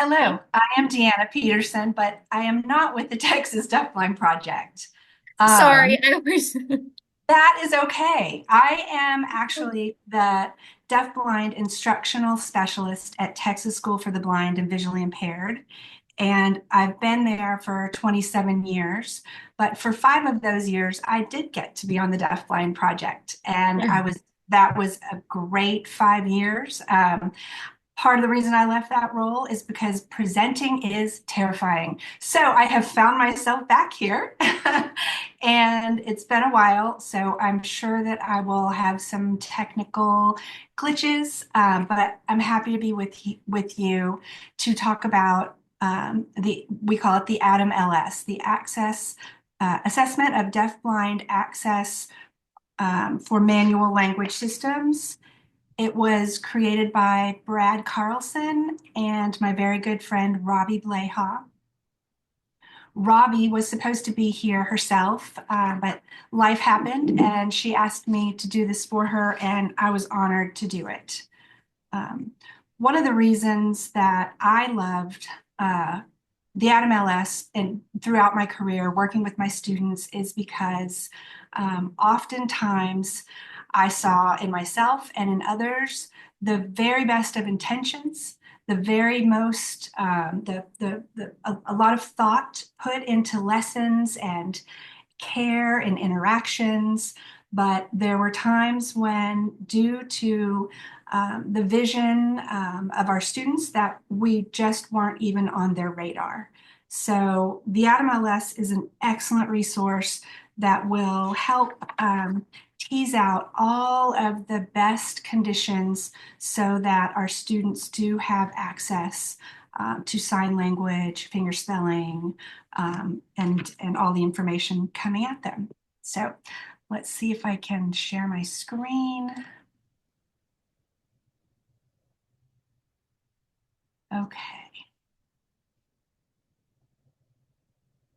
Hello, I am Deanna Peterson, but I am not with the Texas DeafBlind Project. Sorry, Um, I was. that is okay. I am actually the deafblind instructional specialist at Texas School for the Blind and Visually Impaired. And I've been there for 27 years. But for 5 of those years, I did get to be on the DeafBlind Project. And that was a great 5 years. Part of the reason I left that role is because presenting is terrifying. So I have found myself back here and it's been a while. So I'm sure that I will have some technical glitches, but I'm happy to be with you to talk about we call it the ADAM LS, the Access Assessment of Deaf-Blind Access for Manual Language Systems. It was created by Brad Carlson and my very good friend Robbie Bleha. Robbie was supposed to be here herself, but life happened and she asked me to do this for her, and I was honored to do it. Um, One of the reasons that I loved the Adam LS and throughout my career working with my students is because oftentimes I saw in myself and in others the very best of intentions, the very most, a lot of thought put into lessons and care and interactions. But there were times when, due to the vision of our students, that we just weren't even on their radar. So the Atom LS is an excellent resource that will help tease out all of the best conditions so that our students do have access to sign language, finger spelling, and all the information coming at them. So let's see if I can share my screen. Okay.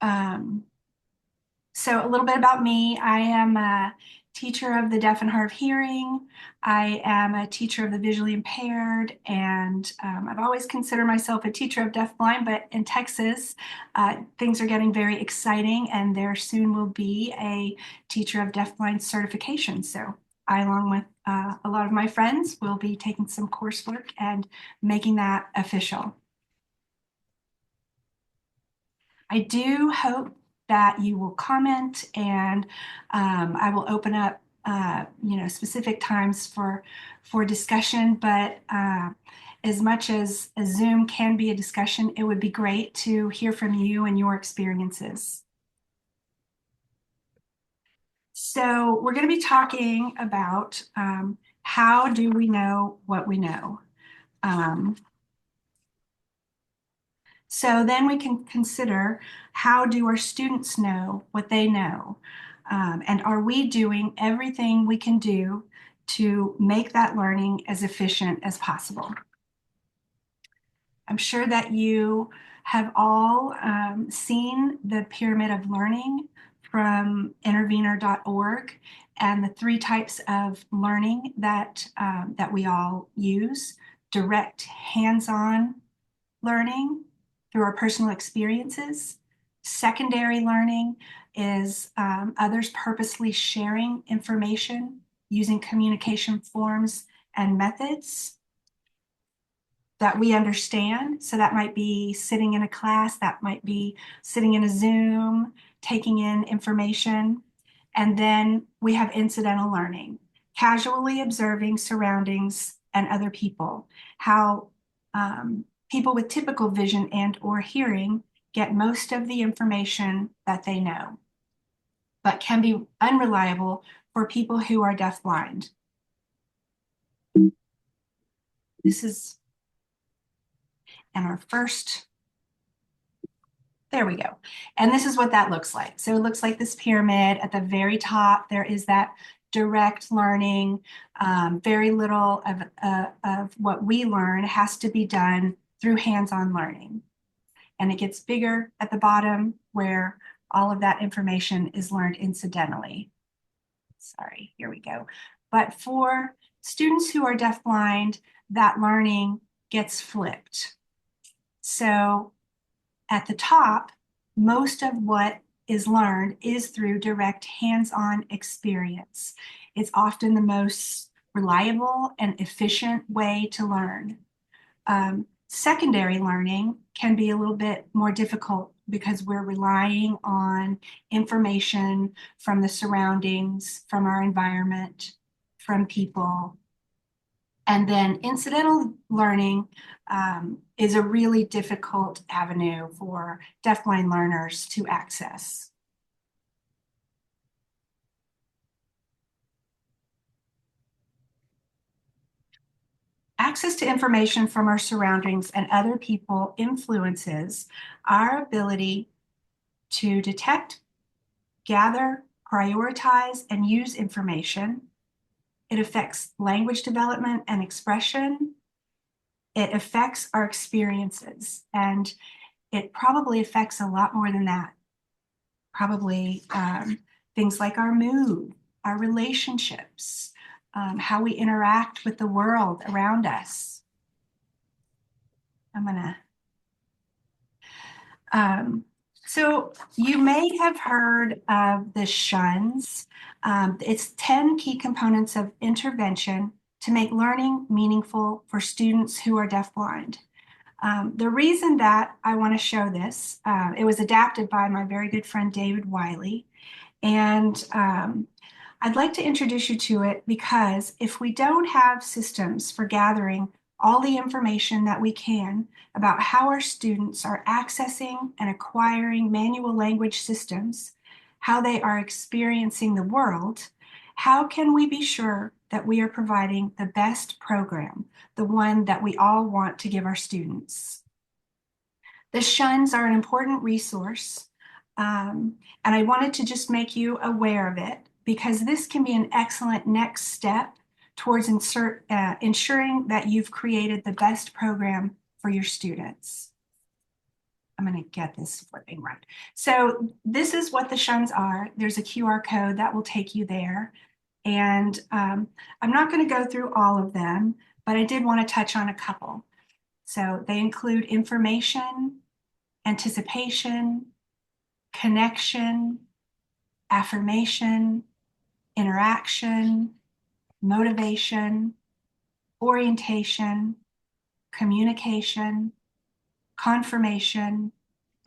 Um, so a little bit about me. I am a teacher of the deaf and hard of hearing. I am a teacher of the visually impaired, and I've always considered myself a teacher of deaf blind, but in Texas, things are getting very exciting, and there soon will be a teacher of deaf blind certification. So I, along with a lot of my friends, will be taking some coursework and making that official. I do hope that you will comment, and I will open up specific times for discussion. But as much as a Zoom can be a discussion, it would be great to hear from you and your experiences. So we're going to be talking about how do we know what we know. Um, So then we can consider, how do our students know what they know? And are we doing everything we can do to make that learning as efficient as possible? I'm sure that you have all seen the pyramid of learning from intervenor.org and the three types of learning that we all use: direct hands-on learning through our personal experiences. Secondary learning is others purposely sharing information using communication forms and methods that we understand. So that might be sitting in a class, that might be sitting in a Zoom, taking in information. And then we have incidental learning, casually observing surroundings and other people, how people with typical vision and or hearing get most of the information that they know, but can be unreliable for people who are deafblind. This is in our first. There we go. And this is what that looks like. So it looks like this pyramid. At the very top, there is that direct learning. Very little of what we learn has to be done through hands-on learning. And it gets bigger at the bottom, where all of that information is learned incidentally. Sorry, here we go. But for students who are deafblind, that learning gets flipped. So at the top, most of what is learned is through direct hands-on experience. It's often the most reliable and efficient way to learn. Secondary learning can be a little bit more difficult because we're relying on information from the surroundings, from our environment, from people. And then incidental learning is a really difficult avenue for deafblind learners to access. Access to information from our surroundings and other people influences our ability to detect, gather, prioritize, and use information. It affects language development and expression. It affects our experiences, and it probably affects a lot more than that. Probably things like our mood, our relationships, how we interact with the world around us. I'm gonna so you may have heard of the shuns. It's 10 key components of intervention to make learning meaningful for students who are deafblind. The reason that I want to show this, it was adapted by my very good friend David Wiley, and I'd like to introduce you to it because if we don't have systems for gathering all the information that we can about how our students are accessing and acquiring manual language systems, how they are experiencing the world, how can we be sure that we are providing the best program, the one that we all want to give our students? The shuns are an important resource, and I wanted to just make you aware of it because this can be an excellent next step towards ensuring that you've created the best program for your students. I'm going to get this flipping right. So this is what the shuns are. There's a QR code that will take you there. And I'm not going to go through all of them, but I did want to touch on a couple. So they include information, anticipation, connection, affirmation, interaction, motivation, orientation, communication, confirmation,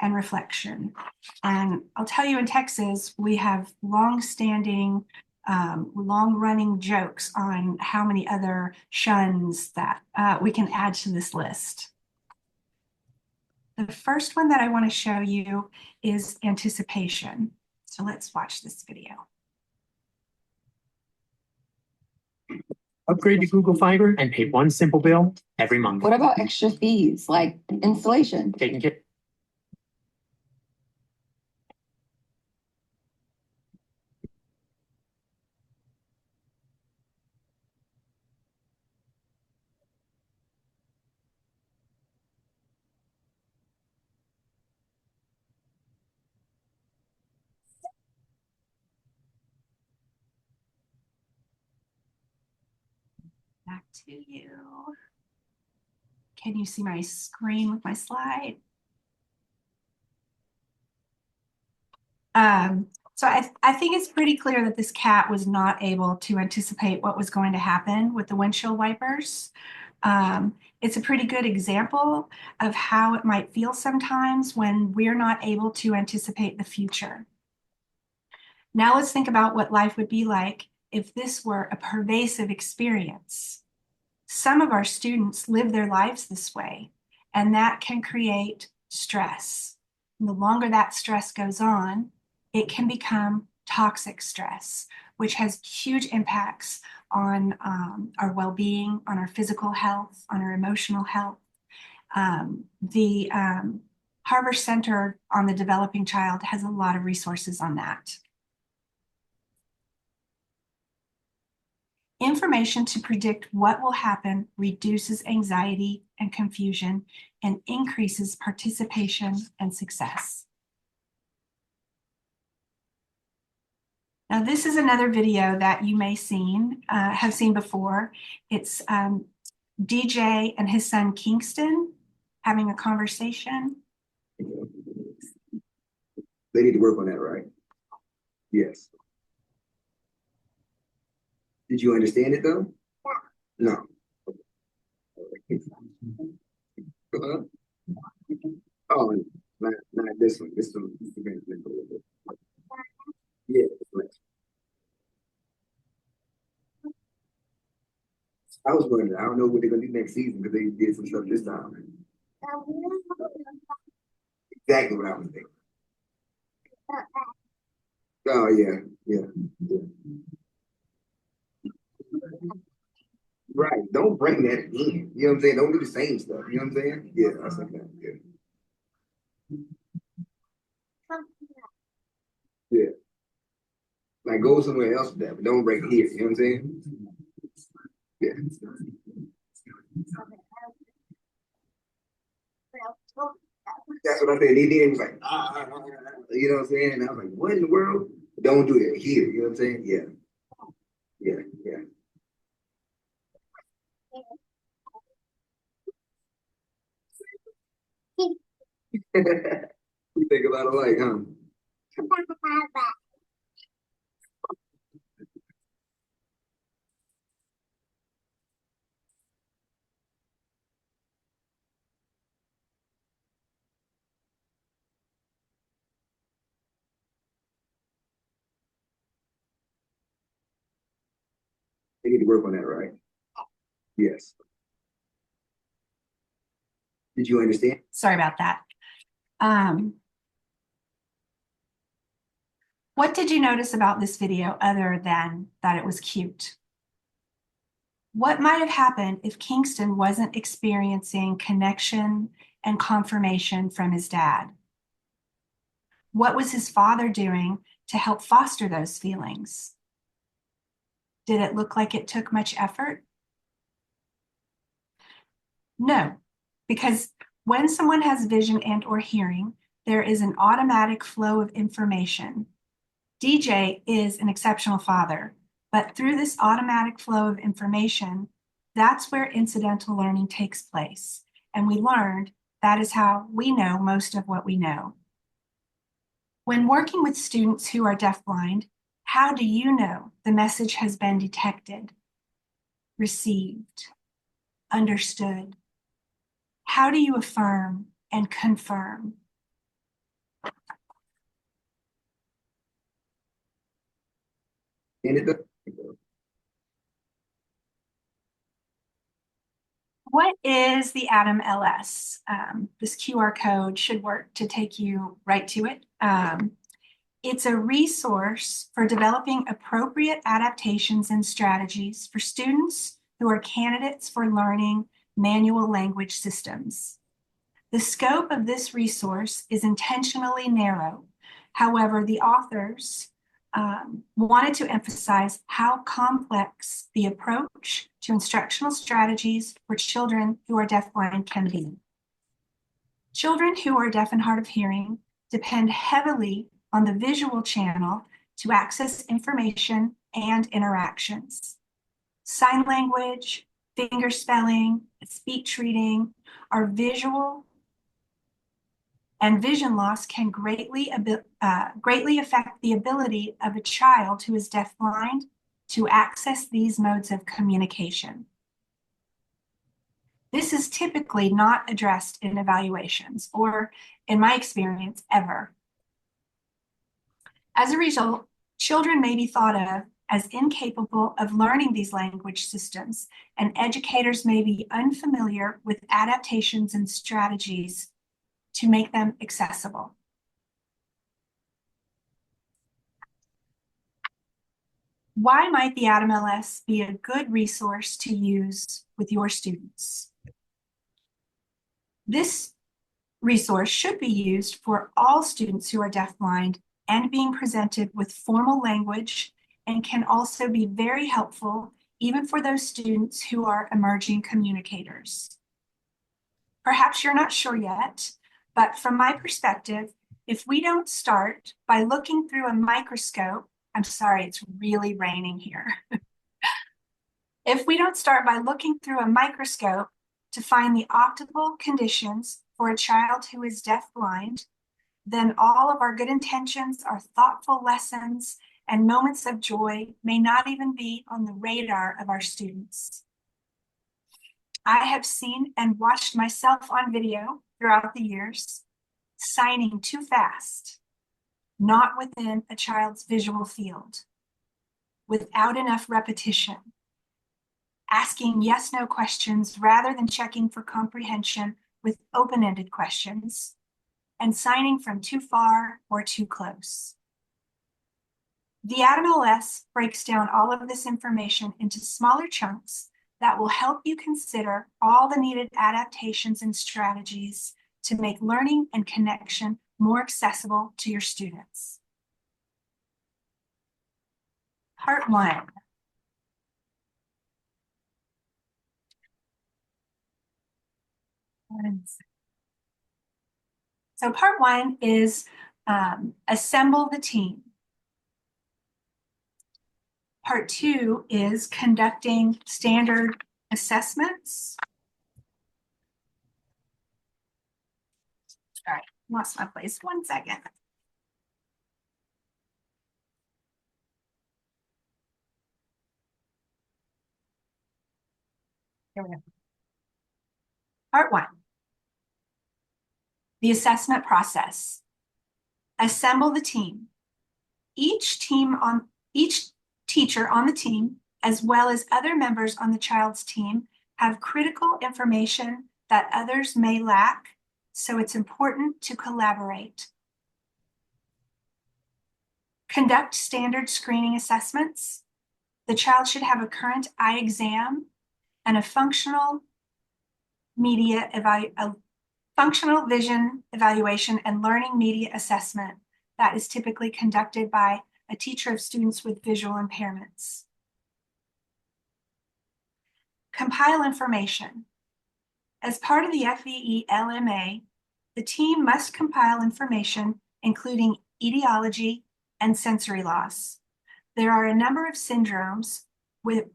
and reflection. And I'll tell you, in Texas, we have long-standing, long-running jokes on how many other shuns that we can add to this list. The first one that I want to show you is anticipation. So let's watch this video. Upgrade to Google Fiber and pay one simple bill every month. What about extra fees like installation? Taking care. Back to you. Can you see my screen with my slide? So I think it's pretty clear that this cat was not able to anticipate what was going to happen with the windshield wipers. It's a pretty good example of how it might feel sometimes when we're not able to anticipate the future. Now let's think about what life would be like if this were a pervasive experience. Some of our students live their lives this way, and that can create stress. And the longer that stress goes on, it can become toxic stress, which has huge impacts on our well-being, on our physical health, on our emotional health. The Harbor Center on the Developing Child has a lot of resources on that. Information to predict what will happen reduces anxiety and confusion and increases participation and success. Now, this is another video that you may have seen before. It's DJ and his son Kingston having a conversation. They need to work on that, right? Yes. Did you understand it though? No. Uh, oh, not this one. This one. Yeah. I was wondering. I don't know what they're gonna do next season because they did some stuff this time. Exactly what I was thinking. Oh yeah, yeah, yeah. Right. Don't bring that in. You know what I'm saying? Don't do the same stuff. You know what I'm saying? Yeah, I was like that. Yeah. Yeah. Like go somewhere else with that, but don't bring it here. You know what I'm saying? Yeah. That's what I said. He was like, you know what I'm saying? And I was like, what in the world? Don't do that here. You know what I'm saying? Yeah. Yeah. Yeah. You think about it like, huh? They need to work on that, right? Yes. Did you understand? Sorry about that. What did you notice about this video other than that it was cute? What might have happened if Kingston wasn't experiencing connection and confirmation from his dad? What was his father doing to help foster those feelings? Did it look like it took much effort? No, because when someone has vision and or hearing, there is an automatic flow of information. DJ is an exceptional father, but through this automatic flow of information, that's where incidental learning takes place. And we learned that is how we know most of what we know. When working with students who are deafblind, how do you know the message has been detected, received, understood? How do you affirm and confirm? And it does. What is the Atom LS? This QR code should work to take you right to it. It's a resource for developing appropriate adaptations and strategies for students who are candidates for learning manual language systems. The scope of this resource is intentionally narrow. However, the authors wanted to emphasize how complex the approach to instructional strategies for children who are deafblind can be. Children who are deaf and hard of hearing depend heavily on the visual channel to access information and interactions. Sign language, finger spelling, speech reading are visual, and vision loss can greatly affect the ability of a child who is deafblind to access these modes of communication. This is typically not addressed in evaluations, or in my experience, ever. As a result, children may be thought of as incapable of learning these language systems, and educators may be unfamiliar with adaptations and strategies to make them accessible. Why might the Atom LS be a good resource to use with your students? This resource should be used for all students who are deafblind and being presented with formal language, and can also be very helpful even for those students who are emerging communicators. Perhaps you're not sure yet, but from my perspective, if we don't start by looking through a microscope, I'm sorry, it's really raining here. If we don't start by looking through a microscope to find the optimal conditions for a child who is deafblind, then all of our good intentions, our thoughtful lessons, and moments of joy may not even be on the radar of our students. I have seen and watched myself on video throughout the years, signing too fast, not within a child's visual field, without enough repetition, asking yes/no questions rather than checking for comprehension with open-ended questions, and signing from too far or too close. The ADAM-LS breaks down all of this information into smaller chunks that will help you consider all the needed adaptations and strategies to make learning and connection more accessible to your students. Part 1. So part 1 is assemble the team. Part 2 is conducting standard assessments. All right, lost my place. 1 second. Here we go. Part 1. The assessment process. Assemble the team. Each teacher on the team, as well as other members on the child's team, have critical information that others may lack, so it's important to collaborate. Conduct standard screening assessments. The child should have a current eye exam and a functional vision evaluation and learning media assessment that is typically conducted by a teacher of students with visual impairments. Compile information. As part of the FVE LMA, the team must compile information including etiology and sensory loss. There are a number of syndromes with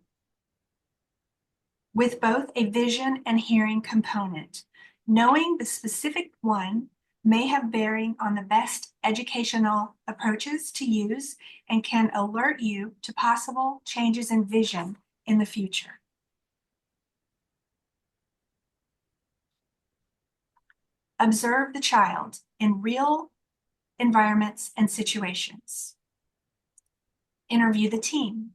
both a vision and hearing component. Knowing the specific one may have bearing on the best educational approaches to use and can alert you to possible changes in vision in the future. Observe the child in real environments and situations. Interview the team.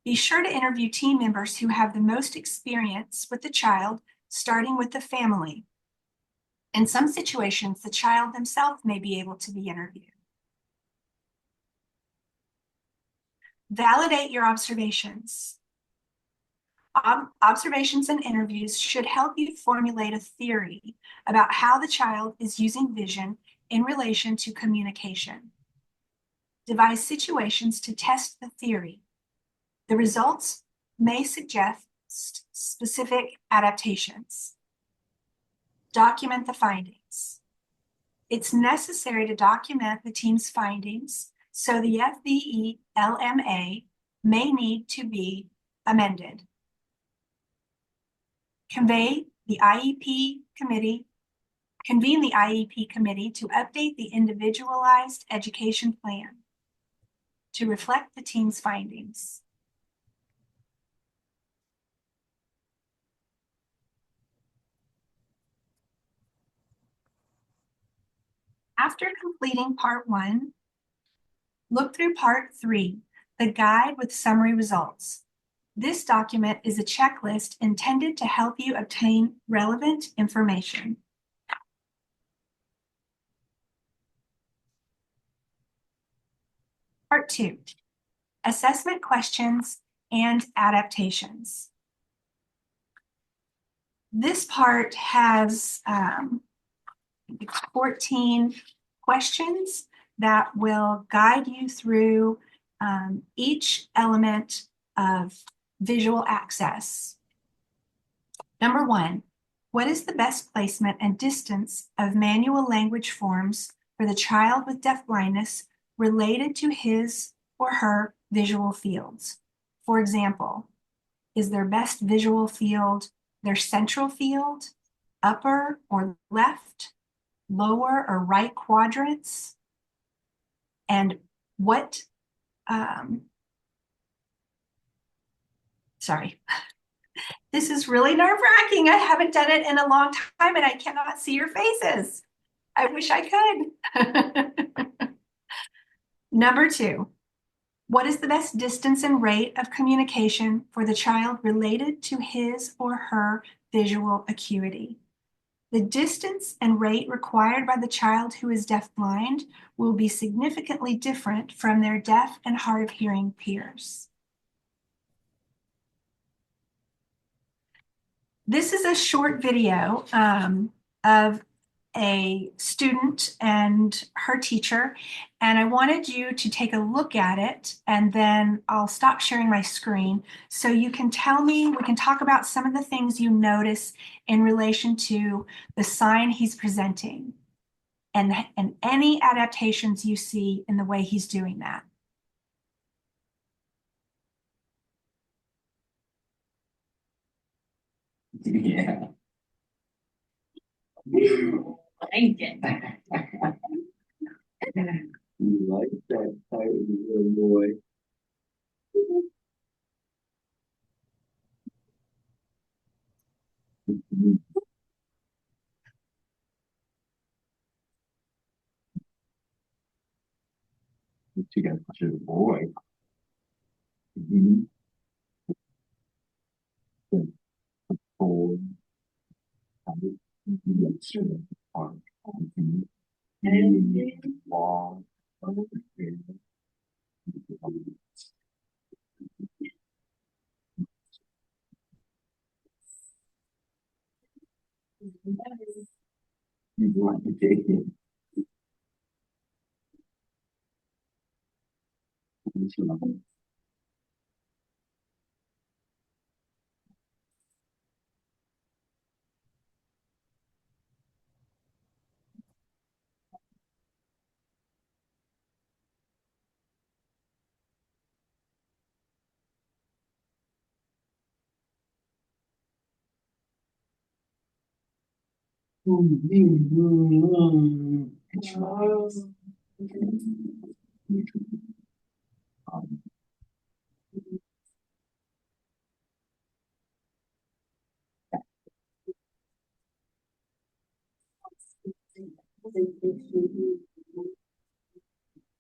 Be sure to interview team members who have the most experience with the child, starting with the family. In some situations, the child themselves may be able to be interviewed. Validate your observations. Observations and interviews should help you formulate a theory about how the child is using vision in relation to communication. Devise situations to test the theory. The results may suggest specific adaptations. Document the findings. It's necessary to document the team's findings, so the FVE LMA may need to be amended. Convene the IEP committee to update the individualized education plan to reflect the team's findings. After completing part 1, look through part 3, the guide with summary results. This document is a checklist intended to help you obtain relevant information. Part 2, assessment questions and adaptations. This part has 14 questions that will guide you through each element of visual access. Number 1, what is the best placement and distance of manual language forms for the child with deafblindness related to his or her visual fields? For example, is their best visual field their central field, upper or left, lower or right quadrants, and what, sorry, this is really nerve-wracking. I haven't done it in a long time and I cannot see your faces. I wish I could. Number 2, what is the best distance and rate of communication for the child related to his or her visual acuity? The distance and rate required by the child who is deafblind will be significantly different from their deaf and hard of hearing peers. This is a short video of a student and her teacher, and I wanted you to take a look at it, and then I'll stop sharing my screen so you can tell me, we can talk about some of the things you notice in relation to the sign he's presenting and any adaptations you see in the way he's doing that. Yeah. Thank you. You like that tiny little boy. You got a picture of the boy. Mhm. The boy. Yes, sure. Mhm. Long. You want to take it.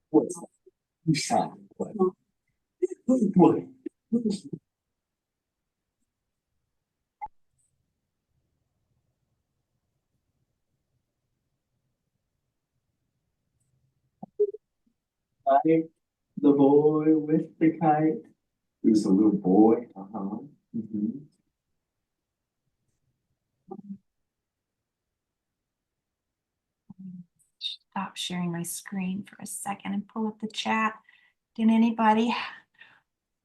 What's that? You sound what? What? Kite, the boy with the kite. He was a little boy. Uh-huh. Mhm. Stop sharing my screen for a second and pull up the chat. Did anybody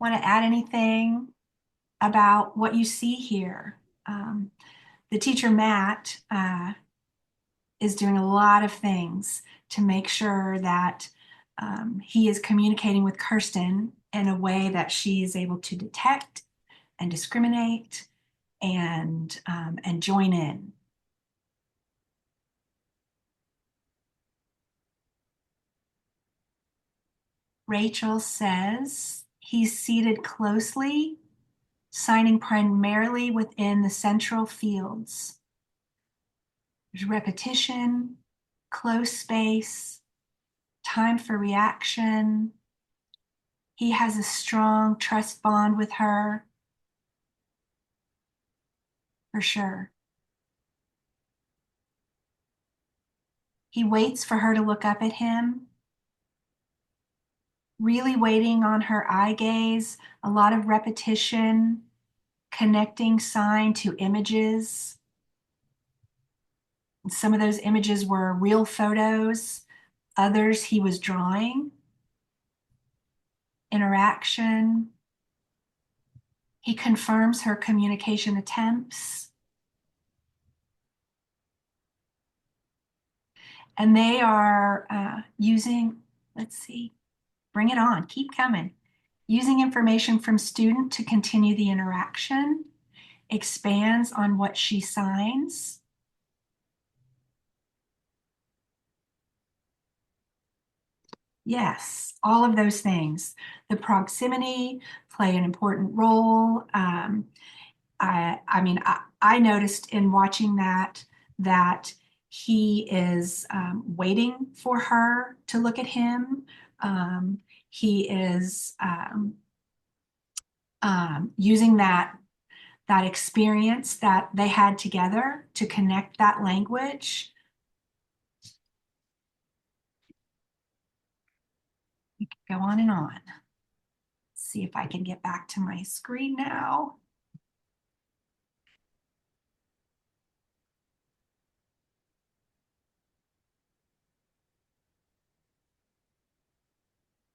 want to add anything about what you see here? The teacher, Matt, is doing a lot of things to make sure that he is communicating with Kirsten in a way that she is able to detect and discriminate and join in. Rachel says he's seated closely, signing primarily within the central fields. There's repetition, close space, time for reaction. He has a strong trust bond with her, for sure. He waits for her to look up at him, really waiting on her eye gaze, a lot of repetition, connecting sign to images. Some of those images were real photos, others he was drawing. Interaction. He confirms her communication attempts. And they are using, let's see, bring it on, keep coming. Using information from student to continue the interaction. expands on what she signs. Yes, all of those things. The proximity play an important role. I noticed in watching that he is waiting for her to look at him. He is using that experience that they had together to connect that language. We could go on and on. See if I can get back to my screen now.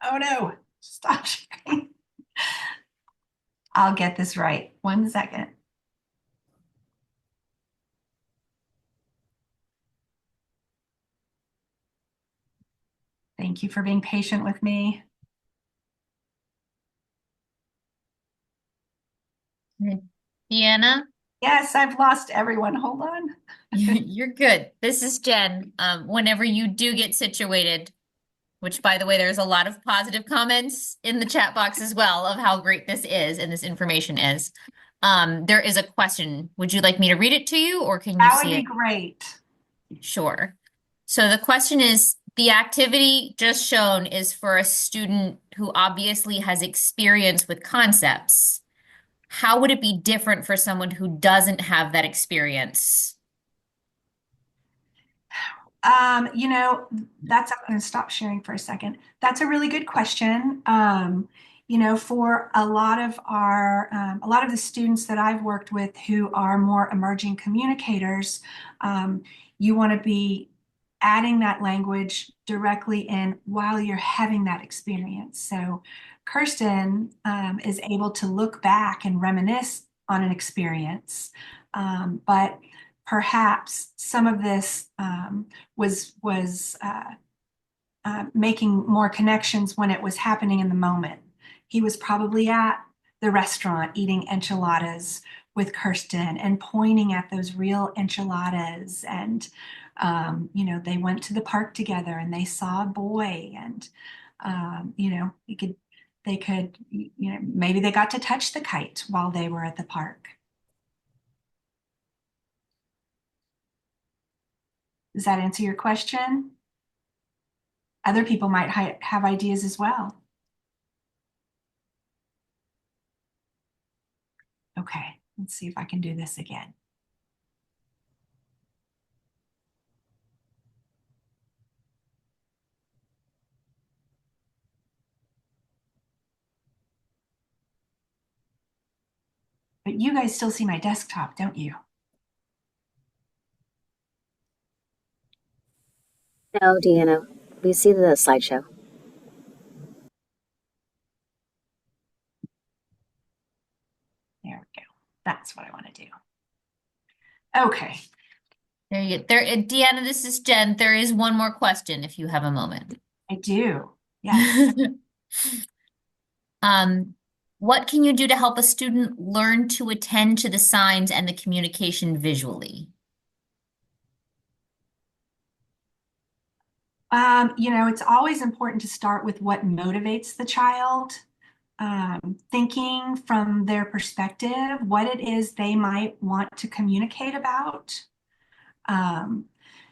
Oh no, stop sharing. I'll get this right. 1 second. Thank you for being patient with me. Deanna, Yes, I've lost everyone. Hold on. you're good. This is Jen. Whenever you do get situated, which by the way, there's a lot of positive comments in the chat box as well of how great this is and this information is. There is a question. Would you like me to read it to you or can you That would see be it? great. Sure. So the question is, the activity just shown is for a student who obviously has experience with concepts. How would it be different for someone who doesn't have that experience? That's, I'm going to stop sharing for a second. That's a really good question. For a lot of a lot of the students that I've worked with who are more emerging communicators, you want to be adding that language directly in while you're having that experience. So Kirsten is able to look back and reminisce on an experience, but perhaps some of this was making more connections when it was happening in the moment. He was probably at the restaurant eating enchiladas with Kirsten and pointing at those real enchiladas. And, they went to the park together and they saw a boy and, maybe they got to touch the kite while they were at the park. Does that answer your question? Other people might have ideas as well. Okay, let's see if I can do this again. But you guys still see my desktop, don't you? No, Deanna, we see the slideshow. There we go. That's what I want to do. Okay. There you there, Deanna, this is Jen. There is one more question if you have a moment. I do. Yes. What can you do to help a student learn to attend to the signs and the communication visually? It's always important to start with what motivates the child, thinking from their perspective, what it is they might want to communicate about,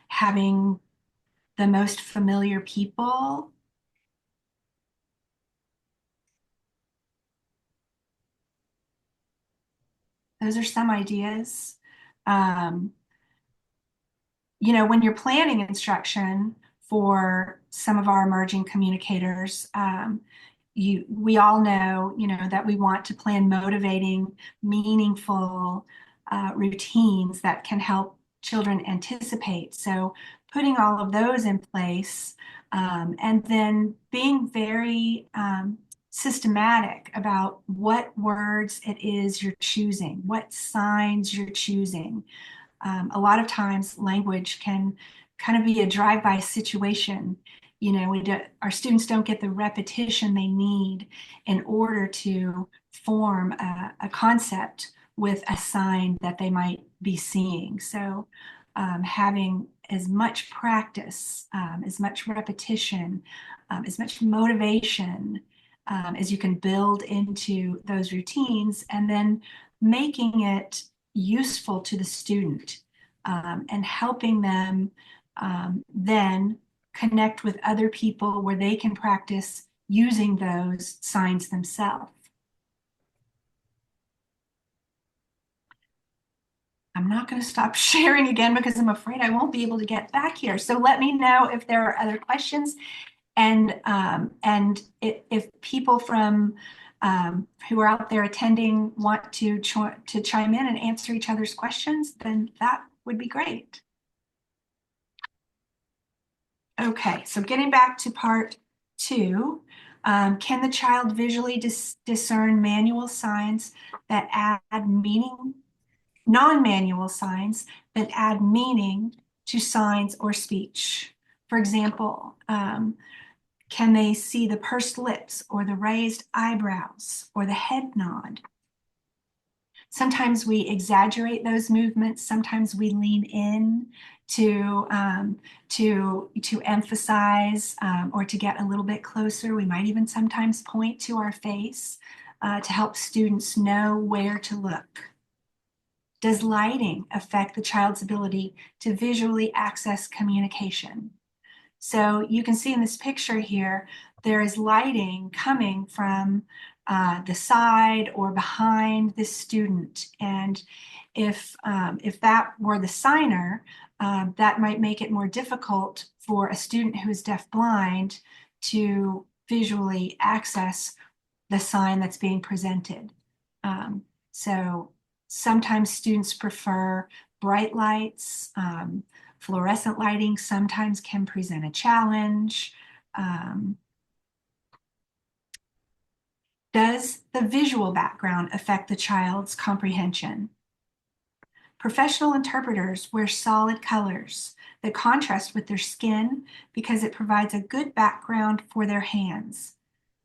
having the most familiar people. Those are some ideas. When you're planning instruction for some of our emerging communicators, we all know, that we want to plan motivating, meaningful routines that can help children anticipate. So putting all of those in place, and then being very systematic about what words it is you're choosing, what signs you're choosing. A lot of times language can kind of be a drive-by situation. Our students don't get the repetition they need in order to form a concept with a sign that they might be seeing. So having as much practice, as much repetition, as much motivation as you can build into those routines, and then making it useful to the student and helping them then connect with other people where they can practice using those signs themselves. I'm not going to stop sharing again because I'm afraid I won't be able to get back here. So let me know if there are other questions, and if people from who are out there attending want to chime in and answer each other's questions, then that would be great. Okay, so getting back to part 2, can the child visually discern manual signs that add meaning, non-manual signs that add meaning to signs or speech? For example, can they see the pursed lips or the raised eyebrows or the head nod? Sometimes we exaggerate those movements. Sometimes we lean in to emphasize or to get a little bit closer. We might even sometimes point to our face to help students know where to look. Does lighting affect the child's ability to visually access communication? So you can see in this picture here, there is lighting coming from the side or behind the student. And if that were the signer, that might make it more difficult for a student who is deafblind to visually access the sign that's being presented. So sometimes students prefer bright lights. Fluorescent lighting sometimes can present a challenge. Does the visual background affect the child's comprehension? Professional interpreters wear solid colors that contrast with their skin because it provides a good background for their hands.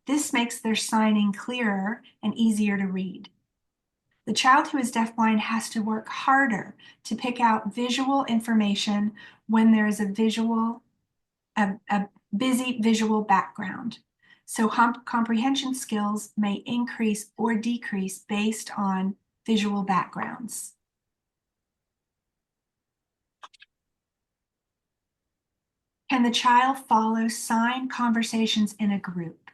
This makes their signing clearer and easier to read. The child who is deafblind has to work harder to pick out visual information when there is a busy visual background. So comprehension skills may increase or decrease based on visual backgrounds. Can the child follow sign conversations in a group?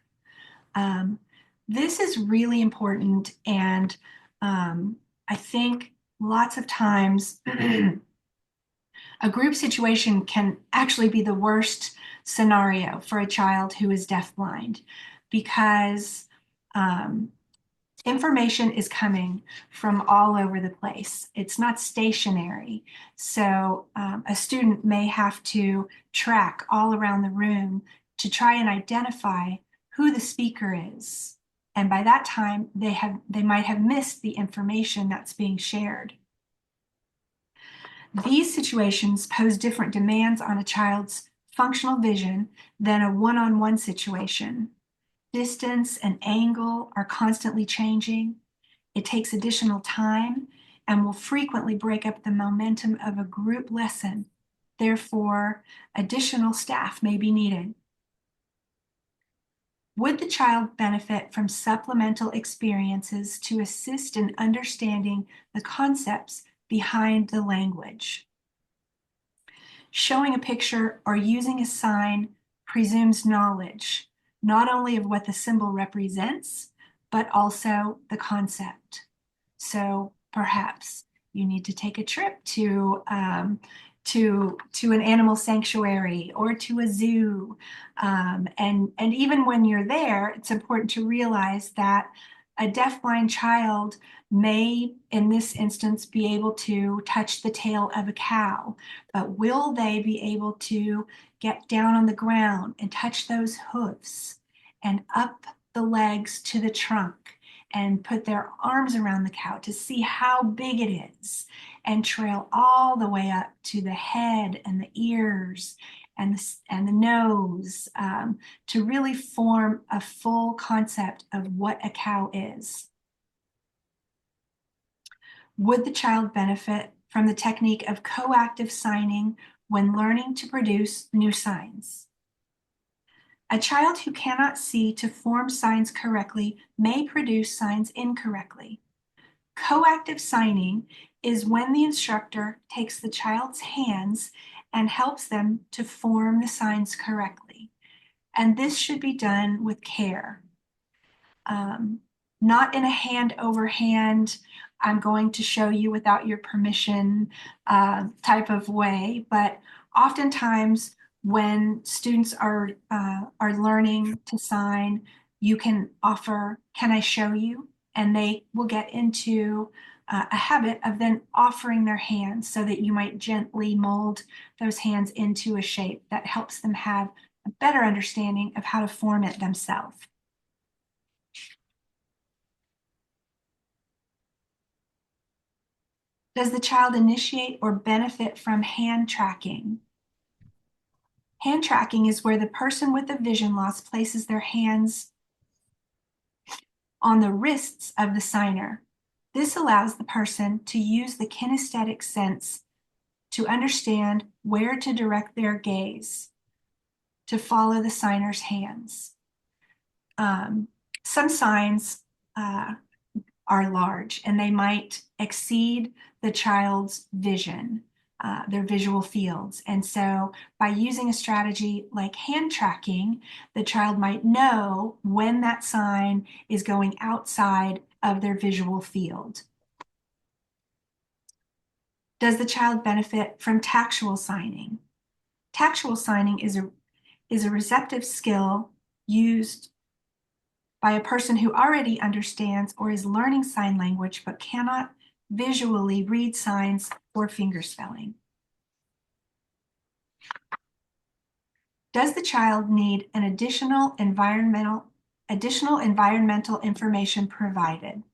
This is really important, and I think lots of times a group situation can actually be the worst scenario for a child who is deafblind, because information is coming from all over the place. It's not stationary. So a student may have to track all around the room to try and identify who the speaker is. And by that time, they might have missed the information that's being shared. These situations pose different demands on a child's functional vision than a one-on-one situation. Distance and angle are constantly changing. It takes additional time and will frequently break up the momentum of a group lesson. Therefore, additional staff may be needed. Would the child benefit from supplemental experiences to assist in understanding the concepts behind the language? Showing a picture or using a sign presumes knowledge, not only of what the symbol represents, but also the concept. So perhaps you need to take a trip to an animal sanctuary or to a zoo. And even when you're there, it's important to realize that a deafblind child may, in this instance, be able to touch the tail of a cow, but will they be able to get down on the ground and touch those hoofs and up the legs to the trunk and put their arms around the cow to see how big it is, and trail all the way up to the head and the ears and the nose to really form a full concept of what a cow is? Would the child benefit from the technique of coactive signing when learning to produce new signs? A child who cannot see to form signs correctly may produce signs incorrectly. Coactive signing is when the instructor takes the child's hands and helps them to form the signs correctly. And this should be done with care. Not in a hand over hand, I'm going to show you without your permission type of way, but oftentimes when students are learning to sign, you can offer, can I show you? And they will get into a habit of then offering their hands so that you might gently mold those hands into a shape that helps them have a better understanding of how to form it themselves. Does the child initiate or benefit from hand tracking? Hand tracking is where the person with the vision loss places their hands on the wrists of the signer. This allows the person to use the kinesthetic sense to understand where to direct their gaze to follow the signer's hands. Some signs are large and they might exceed the child's vision, their visual fields. And so by using a strategy like hand tracking, the child might know when that sign is going outside of their visual field. Does the child benefit from tactual signing? Tactual signing is a receptive skill used by a person who already understands or is learning sign language but cannot visually read signs or finger spelling. Does the child need an additional environmental information provided?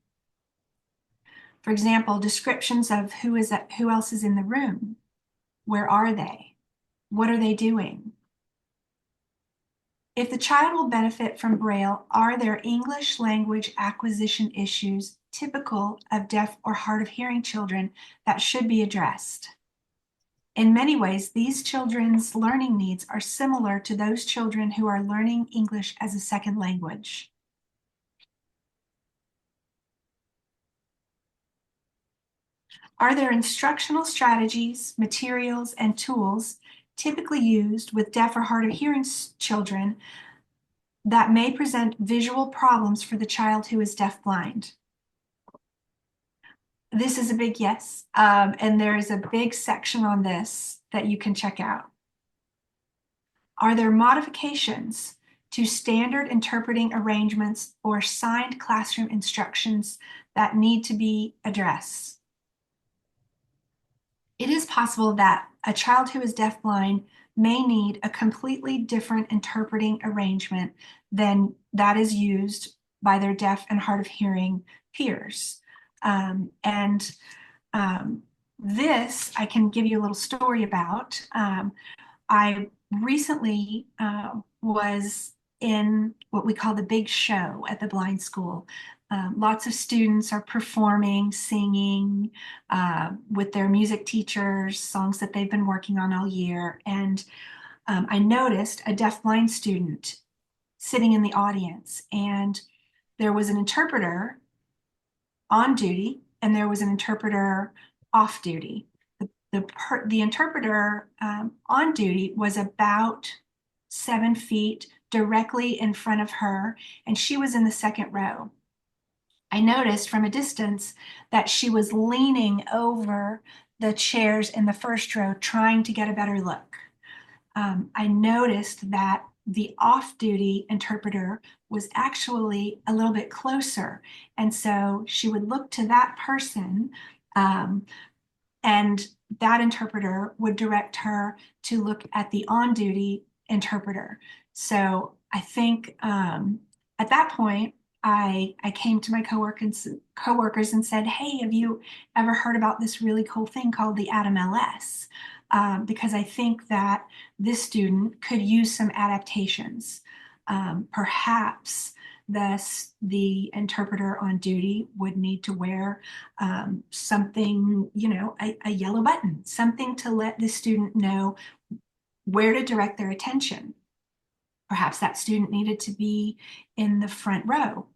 For example, descriptions of who else is in the room. Where are they? What are they doing? If the child will benefit from Braille, are there English language acquisition issues typical of deaf or hard of hearing children that should be addressed? In many ways, these children's learning needs are similar to those children who are learning English as a second language. Are there instructional strategies, materials, and tools typically used with deaf or hard of hearing children that may present visual problems for the child who is deafblind? This is a big yes, and there is a big section on this that you can check out. Are there modifications to standard interpreting arrangements or signed classroom instructions that need to be addressed? It is possible that a child who is deafblind may need a completely different interpreting arrangement than that is used by their deaf and hard of hearing peers. This I can give you a little story about. I recently was in what we call the big show at the blind school. Lots of students are performing, singing with their music teachers, songs that they've been working on all year. And I noticed a deafblind student sitting in the audience, and there was an interpreter on duty and there was an interpreter off duty. The interpreter on duty was about 7 feet directly in front of her, and she was in the second row. I noticed from a distance that she was leaning over the chairs in the first row, trying to get a better look. I noticed that the off-duty interpreter was actually a little bit closer. And so she would look to that person, and that interpreter would direct her to look at the on-duty interpreter. So I think at that point, I came to my coworkers and said, hey, have you ever heard about this really cool thing called the Atom LS? Because I think that this student could use some adaptations. Perhaps the interpreter on duty would need to wear something, you know, a yellow button, something to let the student know where to direct their attention. Perhaps that student needed to be in the front row.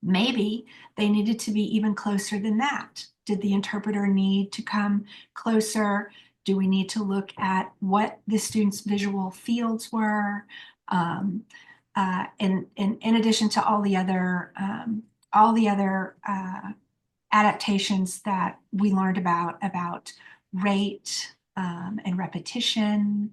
Maybe they needed to be even closer than that. Did the interpreter need to come closer? Do we need to look at what the student's visual fields were? In addition to all the other adaptations that we learned about rate and repetition.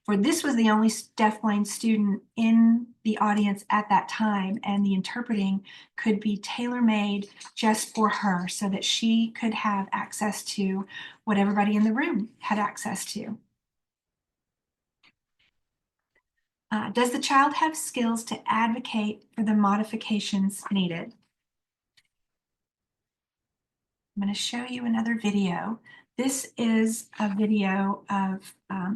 For this was the only deafblind student in the audience at that time, and the interpreting could be tailor-made just for her so that she could have access to what everybody in the room had access to. Does the child have skills to advocate for the modifications needed? I'm going to show you another video. This is a video of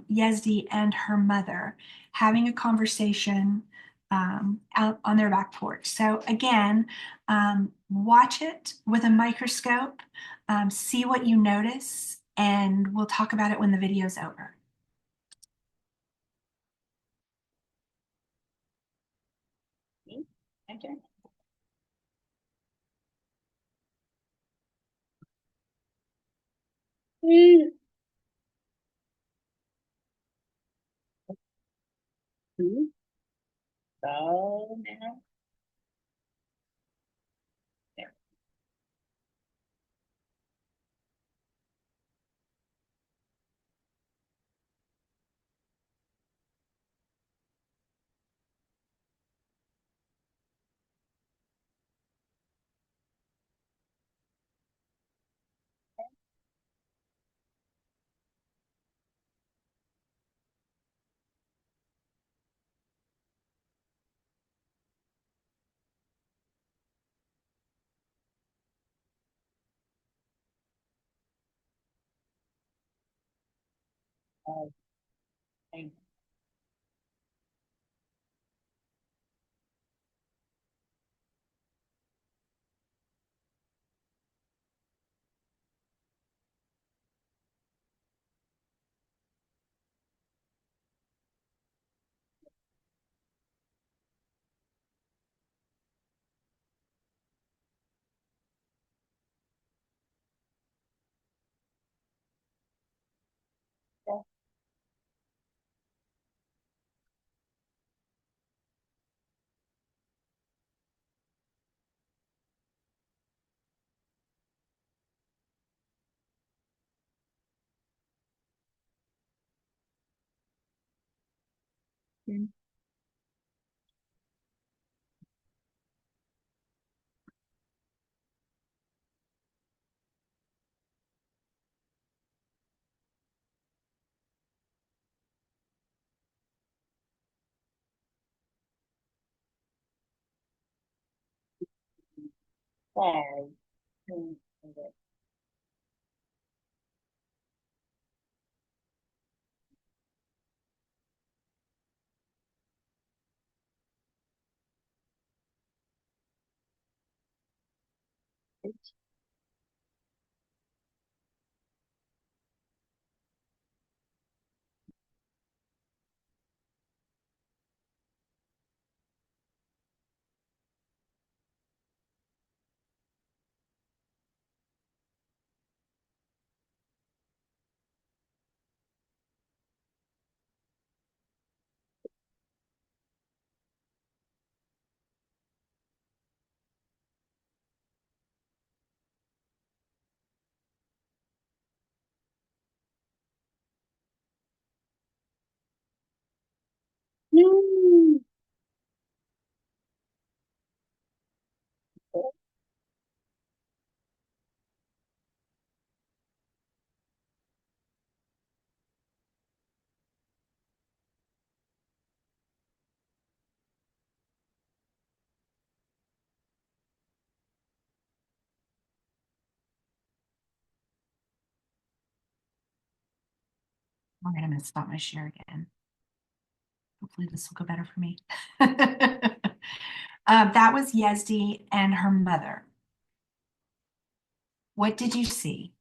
Yezdi and her mother having a conversation out on their back porch. So again, watch it with a microscope, see what you notice, and we'll talk about it when the video's over. Okay. So now. There. Thank you. Sorry. All right, I'm going to stop my share again. Hopefully this will go better for me. That was Yezdi and her mother. What did you see?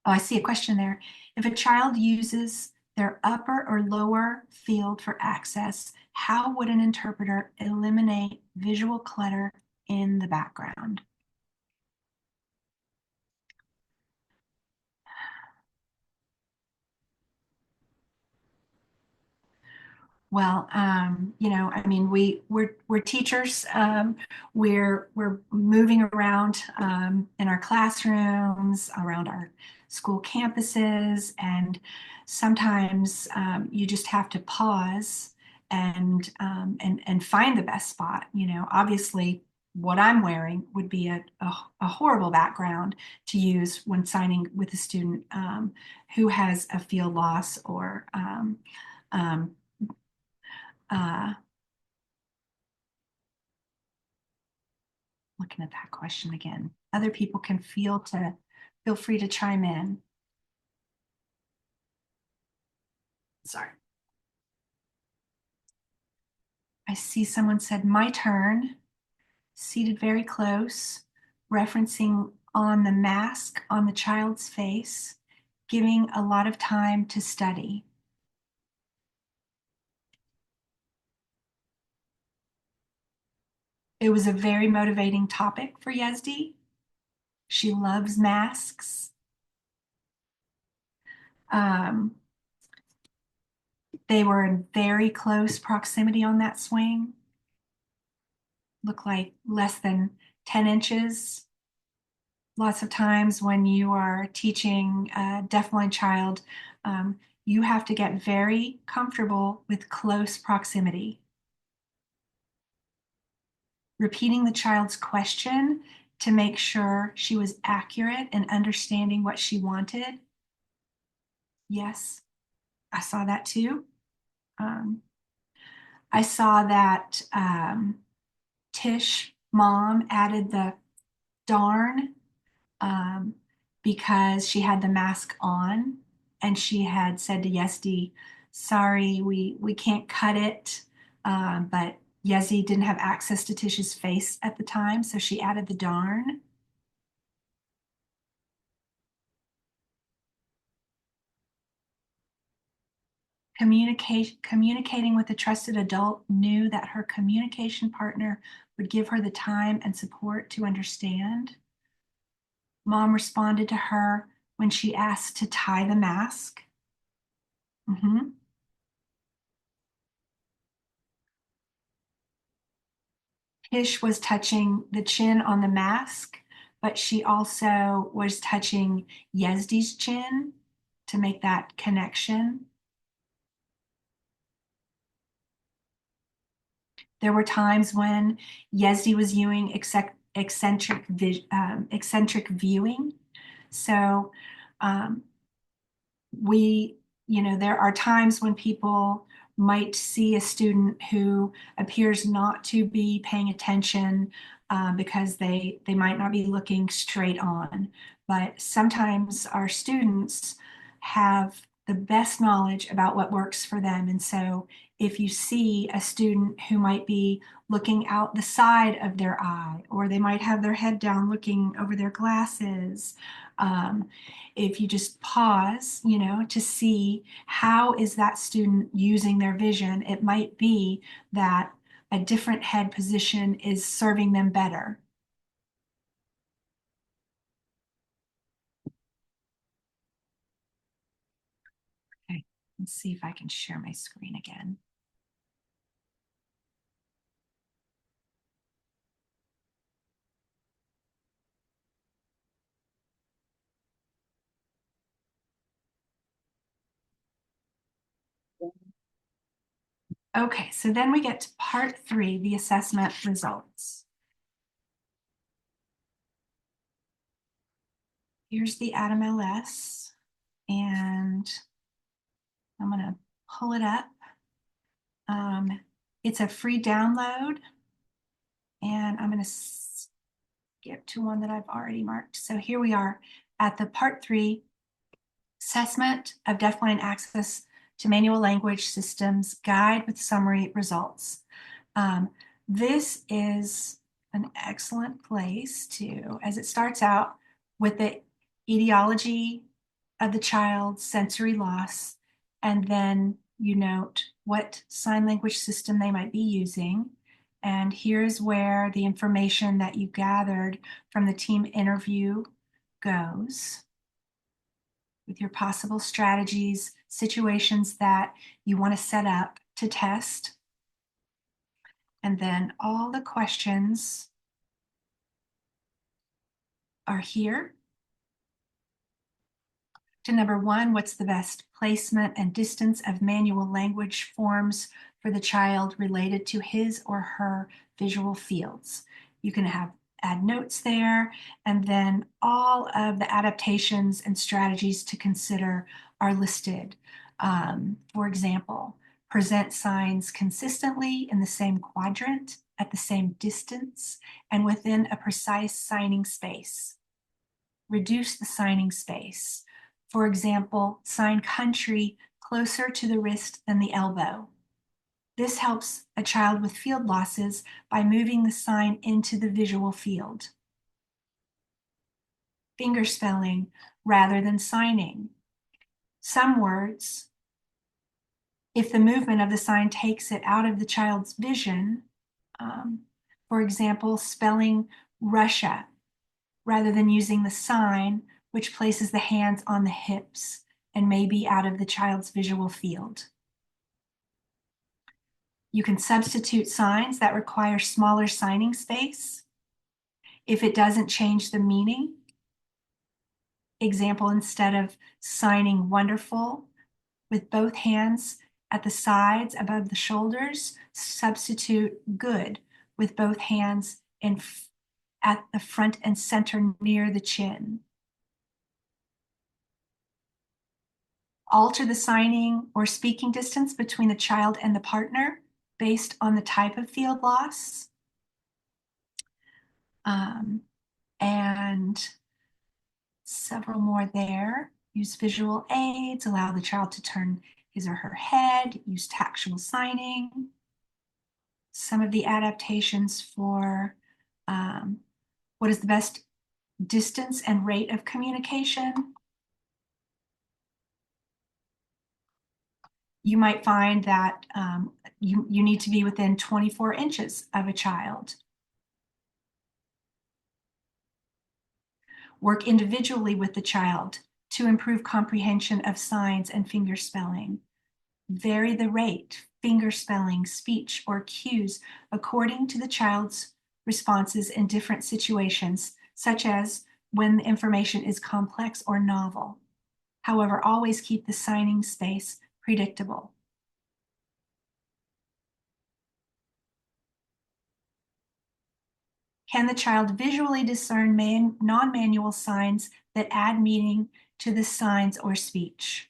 Oh, I see a question there. If a child uses their upper or lower field for access, how would an interpreter eliminate visual clutter in the background? Well, I mean, we're teachers. We're moving around in our classrooms, around our school campuses, and sometimes you just have to pause and find the best spot. Obviously, what I'm wearing would be a horrible background to use when signing with a student who has a field loss or um, uh, looking at that question again. Other people can feel free to chime in. Sorry. I see someone said, my turn, seated very close, referencing on the mask on the child's face, giving a lot of time to study. It was a very motivating topic for Yezdi. She loves masks. They were in very close proximity on that swing. Look like less than 10 inches. Lots of times when you are teaching a deafblind child, you have to get very comfortable with close proximity. Repeating the child's question to make sure she was accurate and understanding what she wanted. Yes, I saw that too. I saw that Tish mom added the darn because she had the mask on and she had said to Yezdi, sorry, we can't cut it. But Yezdi didn't have access to Tish's face at the time, so she added the darn. Communicating with a trusted adult, knew that her communication partner would give her the time and support to understand. Mom responded to her when she asked to tie the mask. Tish was touching the chin on the mask, but she also was touching Yezdi's chin to make that connection. There were times when Yezdi was using eccentric viewing. So there are times when people might see a student who appears not to be paying attention because they might not be looking straight on. But sometimes our students have the best knowledge about what works for them. And so if you see a student who might be looking out the side of their eye, or they might have their head down looking over their glasses, if you just pause, to see how is that student using their vision, it might be that a different head position is serving them better. Okay, let's see if I can share my screen again. Okay, so then we get to part 3, the assessment results. Here's the Atom LS, and I'm going to pull it up. It's a free download, and I'm going to get to one that I've already marked. So here we are at the part 3, assessment of DeafBlind access to manual language systems guide with summary results. This is an excellent place to, as it starts out with the etiology of the child's sensory loss, and then you note what sign language system they might be using. And here's where the information that you gathered from the team interview goes with your possible strategies, situations that you want to set up to test. And then all the questions are here. To number 1, what's the best placement and distance of manual language forms for the child related to his or her visual fields? You can add notes there, and then all of the adaptations and strategies to consider are listed. For example, present signs consistently in the same quadrant, at the same distance, and within a precise signing space. Reduce the signing space. For example, sign country closer to the wrist than the elbow. This helps a child with field losses by moving the sign into the visual field. Finger spelling rather than signing. Some words, if the movement of the sign takes it out of the child's vision, for example, spelling Russia rather than using the sign, which places the hands on the hips and may be out of the child's visual field. You can substitute signs that require smaller signing space if it doesn't change the meaning. Example, instead of signing wonderful with both hands at the sides above the shoulders, substitute good with both hands at the front and center near the chin. Alter the signing or speaking distance between the child and the partner based on the type of field loss. And several more there. Use visual aids, allow the child to turn his or her head, use tactual signing. Some of the adaptations for what is the best distance and rate of communication. You might find that you need to be within 24 inches of a child. Work individually with the child to improve comprehension of signs and finger spelling. Vary the rate, finger spelling, speech, or cues according to the child's responses in different situations, such as when the information is complex or novel. However, always keep the signing space predictable. Can the child visually discern non-manual signs that add meaning to the signs or speech?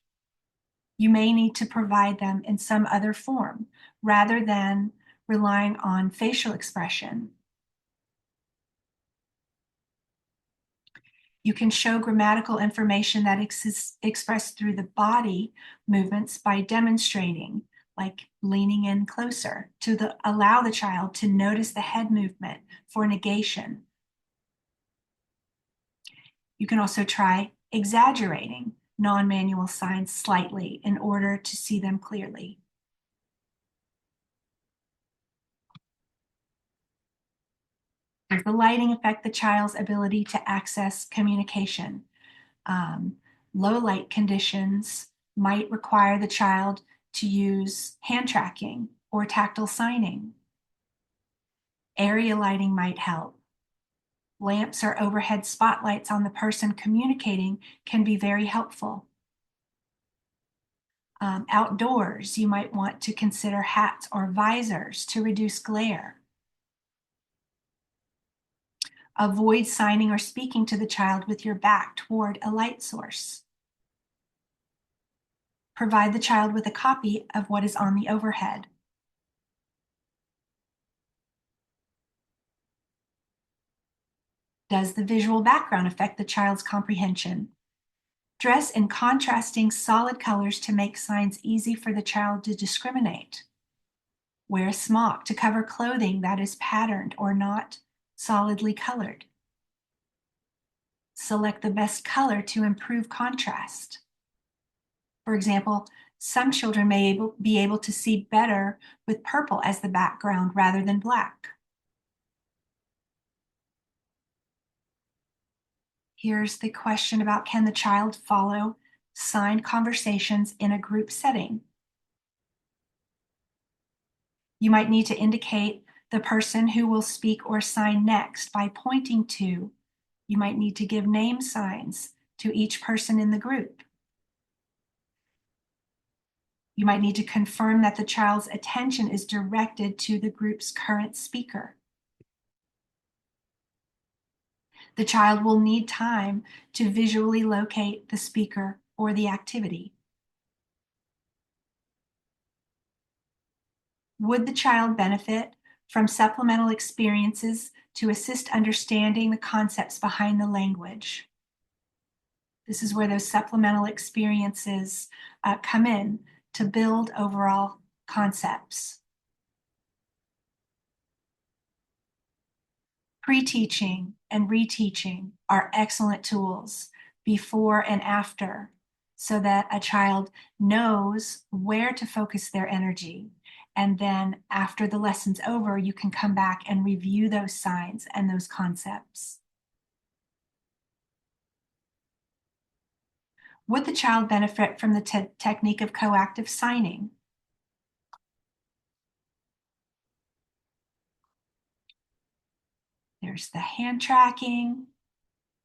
You may need to provide them in some other form rather than relying on facial expression. You can show grammatical information that is expressed through the body movements by demonstrating, like leaning in closer to allow the child to notice the head movement for negation. You can also try exaggerating non-manual signs slightly in order to see them clearly. Does the lighting affect the child's ability to access communication? Low light conditions might require the child to use hand tracking or tactile signing. Area lighting might help. Lamps or overhead spotlights on the person communicating can be very helpful. Outdoors, you might want to consider hats or visors to reduce glare. Avoid signing or speaking to the child with your back toward a light source. Provide the child with a copy of what is on the overhead. Does the visual background affect the child's comprehension? Dress in contrasting solid colors to make signs easy for the child to discriminate. Wear a smock to cover clothing that is patterned or not solidly colored. Select the best color to improve contrast. For example, some children may be able to see better with purple as the background rather than black. Here's the question about, can the child follow signed conversations in a group setting? You might need to indicate the person who will speak or sign next by pointing to. You might need to give name signs to each person in the group. You might need to confirm that the child's attention is directed to the group's current speaker. The child will need time to visually locate the speaker or the activity. Would the child benefit from supplemental experiences to assist understanding the concepts behind the language? This is where those supplemental experiences come in to build overall concepts. Pre-teaching and reteaching are excellent tools before and after, so that a child knows where to focus their energy. And then after the lesson's over, you can come back and review those signs and those concepts. Would the child benefit from the technique of coactive signing? There's the hand tracking.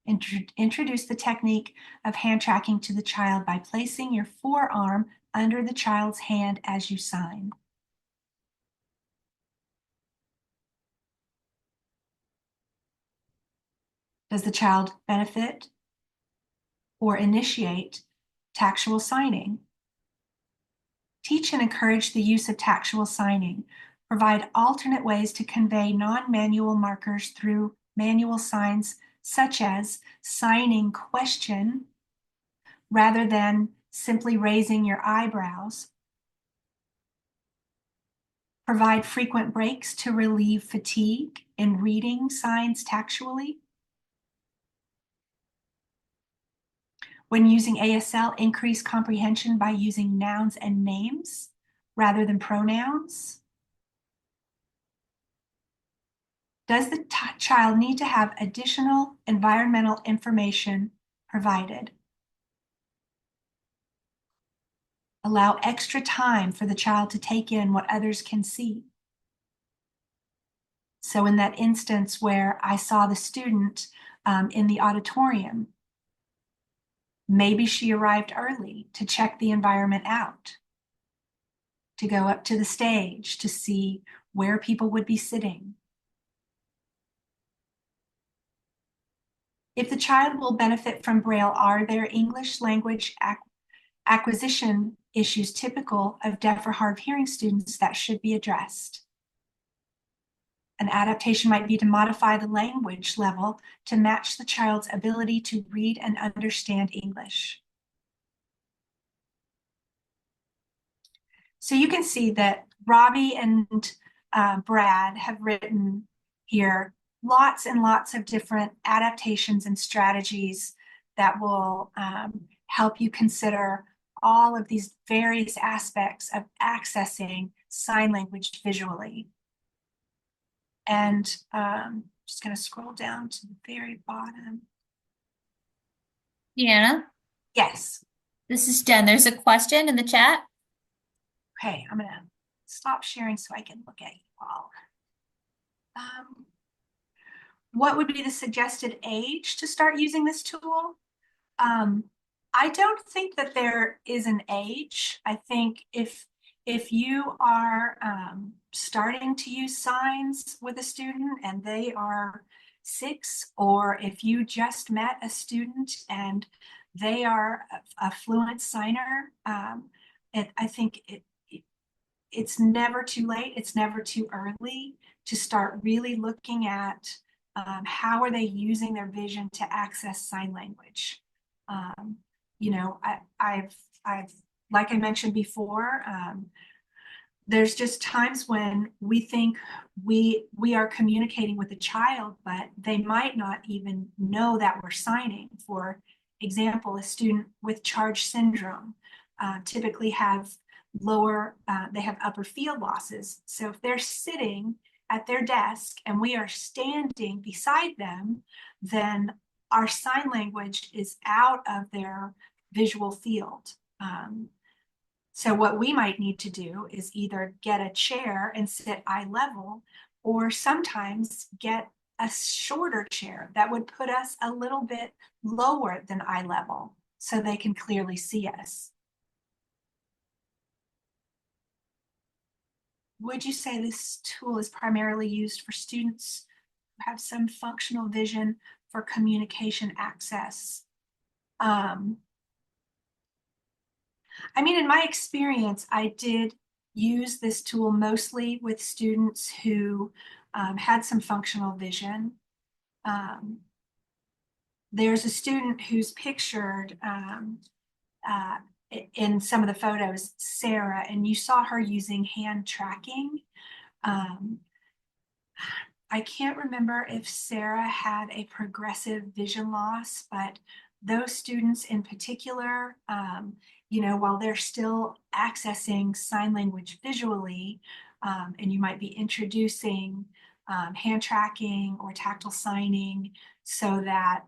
Introduce the technique of hand tracking to the child by placing your forearm under the child's hand as you sign. Does the child benefit or initiate tactual signing? Teach and encourage the use of tactual signing. Provide alternate ways to convey non-manual markers through manual signs, such as signing question rather than simply raising your eyebrows. Provide frequent breaks to relieve fatigue in reading signs tactually. When using ASL, increase comprehension by using nouns and names rather than pronouns. Does the child need to have additional environmental information provided? Allow extra time for the child to take in what others can see. So in that instance where I saw the student in the auditorium, maybe she arrived early to check the environment out, to go up to the stage to see where people would be sitting. If the child will benefit from Braille, are there English language acquisition issues typical of deaf or hard of hearing students that should be addressed? An adaptation might be to modify the language level to match the child's ability to read and understand English. So you can see that Robbie and Brad have written here lots and lots of different adaptations and strategies that will help you consider all of these various aspects of accessing sign language visually. And just going to scroll down to the very bottom. Deanna, Yes. this is Jen. There's a question in the chat. Okay, I'm going to stop sharing so I can look at you all. What would be the suggested age to start using this tool? I don't think that there is an age. I think if you are starting to use signs with a student and they are 6, or if you just met a student and they are a fluent signer, I think it's never too late. It's never too early to start really looking at How are they using their vision to access sign language? You know, I've, like I mentioned before, there's just times when we think we are communicating with a child, but they might not even know that we're signing. For example, a student with charge syndrome typically have they have upper field losses. So if they're sitting at their desk and we are standing beside them, then our sign language is out of their visual field. So what we might need to do is either get a chair and sit eye level, or sometimes get a shorter chair that would put us a little bit lower than eye level so they can clearly see us. Would you say this tool is primarily used for students who have some functional vision for communication access? I mean, in my experience, I did use this tool mostly with students who had some functional vision. There's a student who's pictured in some of the photos, Sarah, and you saw her using hand tracking. I can't remember if Sarah had a progressive vision loss, but those students in particular, you know, while they're still accessing sign language visually, and you might be introducing hand tracking or tactile signing so that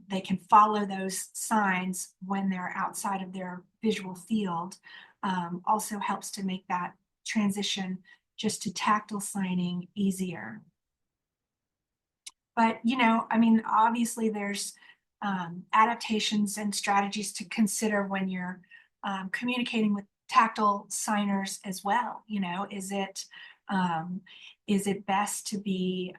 they can follow those signs when they're outside of their visual field, also helps to make that transition just to tactile signing easier. But, you know, I mean, obviously there's adaptations and strategies to consider when you're communicating with tactile signers as well. You know, is it best to be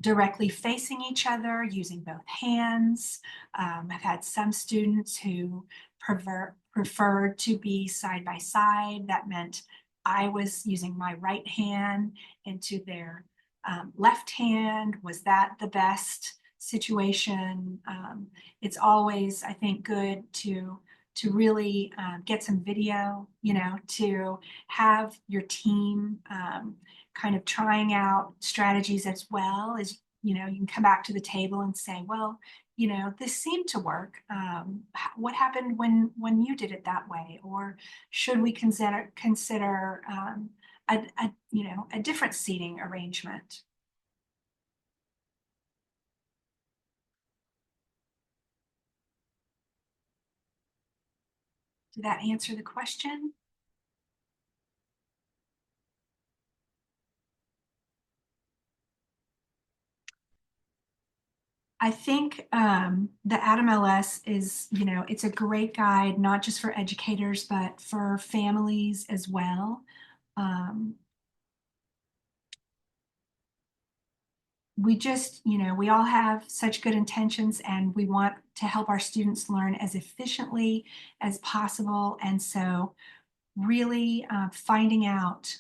directly facing each other using both hands? I've had some students who preferred to be side by side. That meant I was using my right hand into their left hand. Was that the best situation? It's always, I think, good to really get some video, you know, to have your team kind of trying out strategies as well as, you know, you can come back to the table and say, well, you know, this seemed to work. What happened when you did it that way? Or should we consider you know, a different seating arrangement? Did that answer the question? I think the AdamLS is, you know, it's a great guide, not just for educators, but for families as well. We just, you know, we all have such good intentions and we want to help our students learn as efficiently as possible. And so really finding out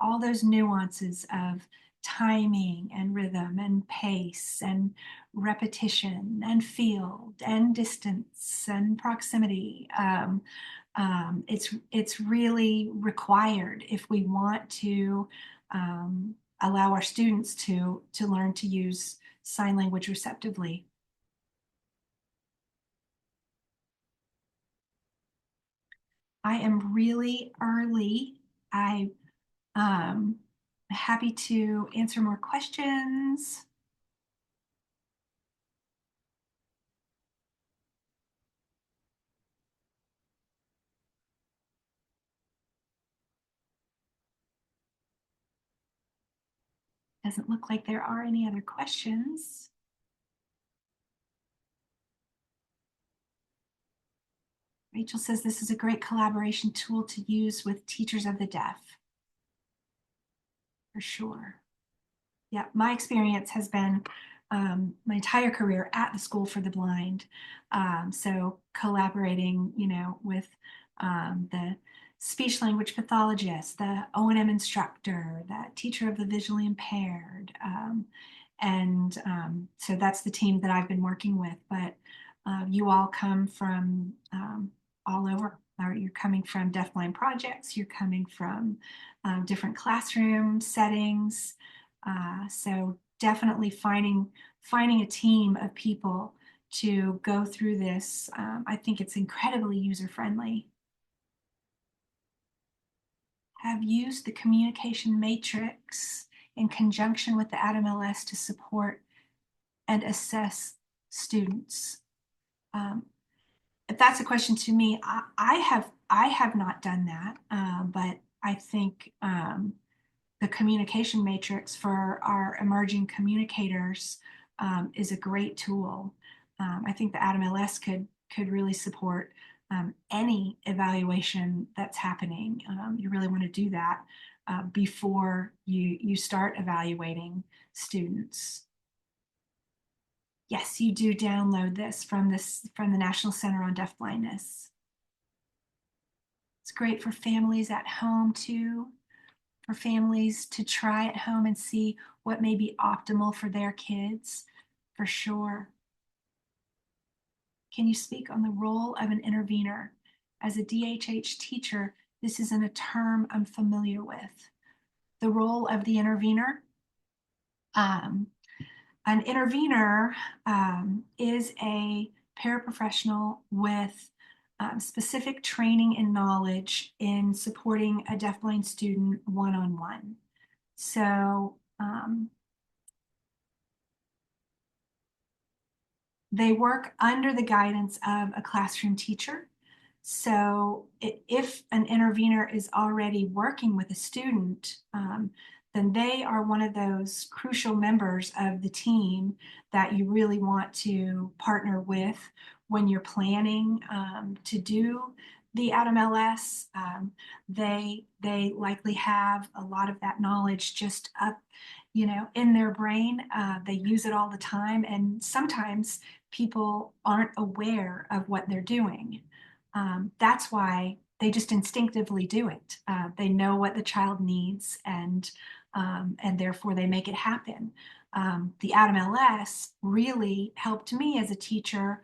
all those nuances of timing and rhythm and pace and repetition and field and distance and proximity. It's really required if we want to allow our students to learn to use sign language receptively. I am really early. I happy to answer more questions. Doesn't look like there are any other questions. Rachel says this is a great collaboration tool to use with teachers of the deaf. For sure. Yeah, my experience has been my entire career at the School for the Blind. So collaborating, you know, with the speech language pathologist, the O&M instructor, the teacher of the visually impaired. So that's the team that I've been working with. But you all come from all over. Or you're coming from DeafBlind projects. You're coming from different classroom settings. So definitely finding a team of people to go through this. I think it's incredibly user-friendly. Have used the communication matrix in conjunction with the AdamLS to support and assess students. If that's a question to me, I have not done that, but I think the communication matrix for our emerging communicators is a great tool. I think the AdamLS could really support any evaluation that's happening. You really want to do that before you start evaluating students. Yes, you do download this from the National Center on Deafblindness. It's great for families at home too, for families to try at home and see what may be optimal for their kids, for sure. Can you speak on the role of an intervener? As a DHH teacher, this isn't a term I'm familiar with. The role of the intervener. An intervener is a paraprofessional with specific training and knowledge in supporting a deafblind student one-on-one. So they work under the guidance of a classroom teacher. So if an intervener is already working with a student, then they are one of those crucial members of the team that you really want to partner with when you're planning to do the AdamLS. They likely have a lot of that knowledge just up, in their brain. They use it all the time, and sometimes people aren't aware of what they're doing. That's why they just instinctively do it. They know what the child needs, and therefore they make it happen. The AdamLS really helped me as a teacher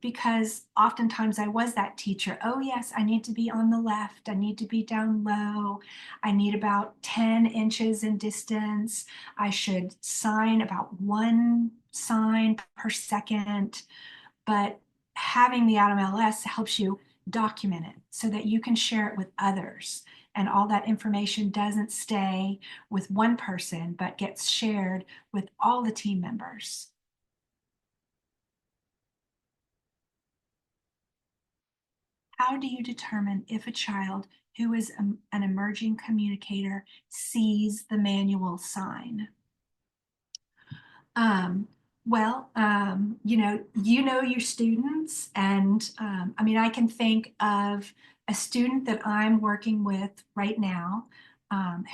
because oftentimes I was that teacher. Oh yes, I need to be on the left. I need to be down low. I need about 10 inches in distance. I should sign about 1 sign per second. But having the AdamLS helps you document it so that you can share it with others. And all that information doesn't stay with one person, but gets shared with all the team members. How do you determine if a child who is an emerging communicator sees the manual sign? You know your students, and I mean, I can think of a student that I'm working with right now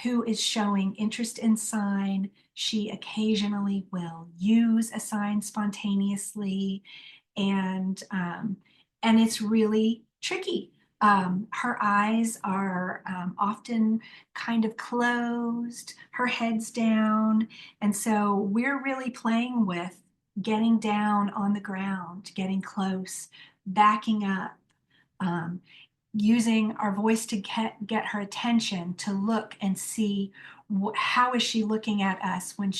who is showing interest in sign. She occasionally will use a sign spontaneously, and it's really tricky. Her eyes are often kind of closed, her head's down, and so we're really playing with getting down on the ground, getting close, backing up, using our voice to get her attention, to look and see how is she looking at us when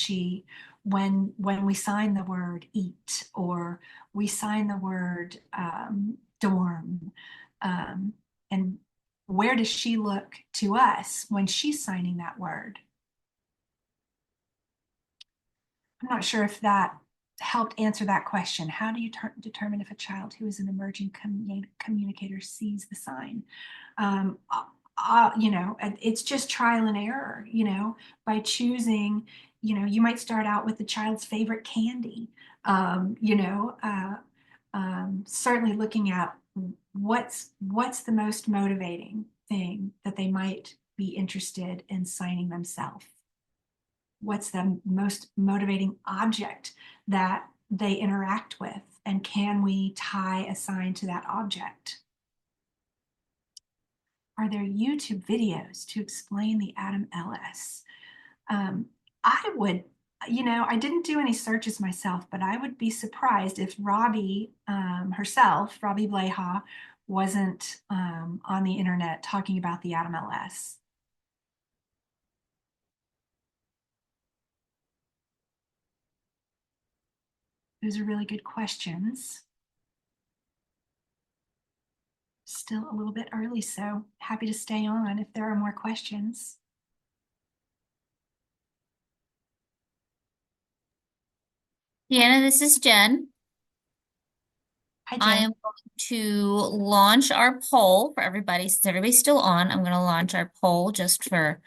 we sign the word eat, or we sign the word dorm, and where does she look to us when she's signing that word? I'm not sure if that helped answer that question. How do you determine if a child who is an emerging communicator sees the sign? It's just trial and error, by choosing, you might start out with the child's favorite candy, certainly looking at what's the most motivating thing that they might be interested in signing themselves. What's the most motivating object that they interact with, and can we tie a sign to that object? are there YouTube videos to explain the Atom LS? I would, I didn't do any searches myself, but I would be surprised if Robbie herself, Robbie Bleha, wasn't on the internet talking about the Atom LS. Those are really good questions. Still a little bit early, so happy to stay on if there are more questions. Deanna, this is Jen. Hi, I Jen. am going to launch our poll for everybody. Since everybody's still on, I'm going to launch our poll just for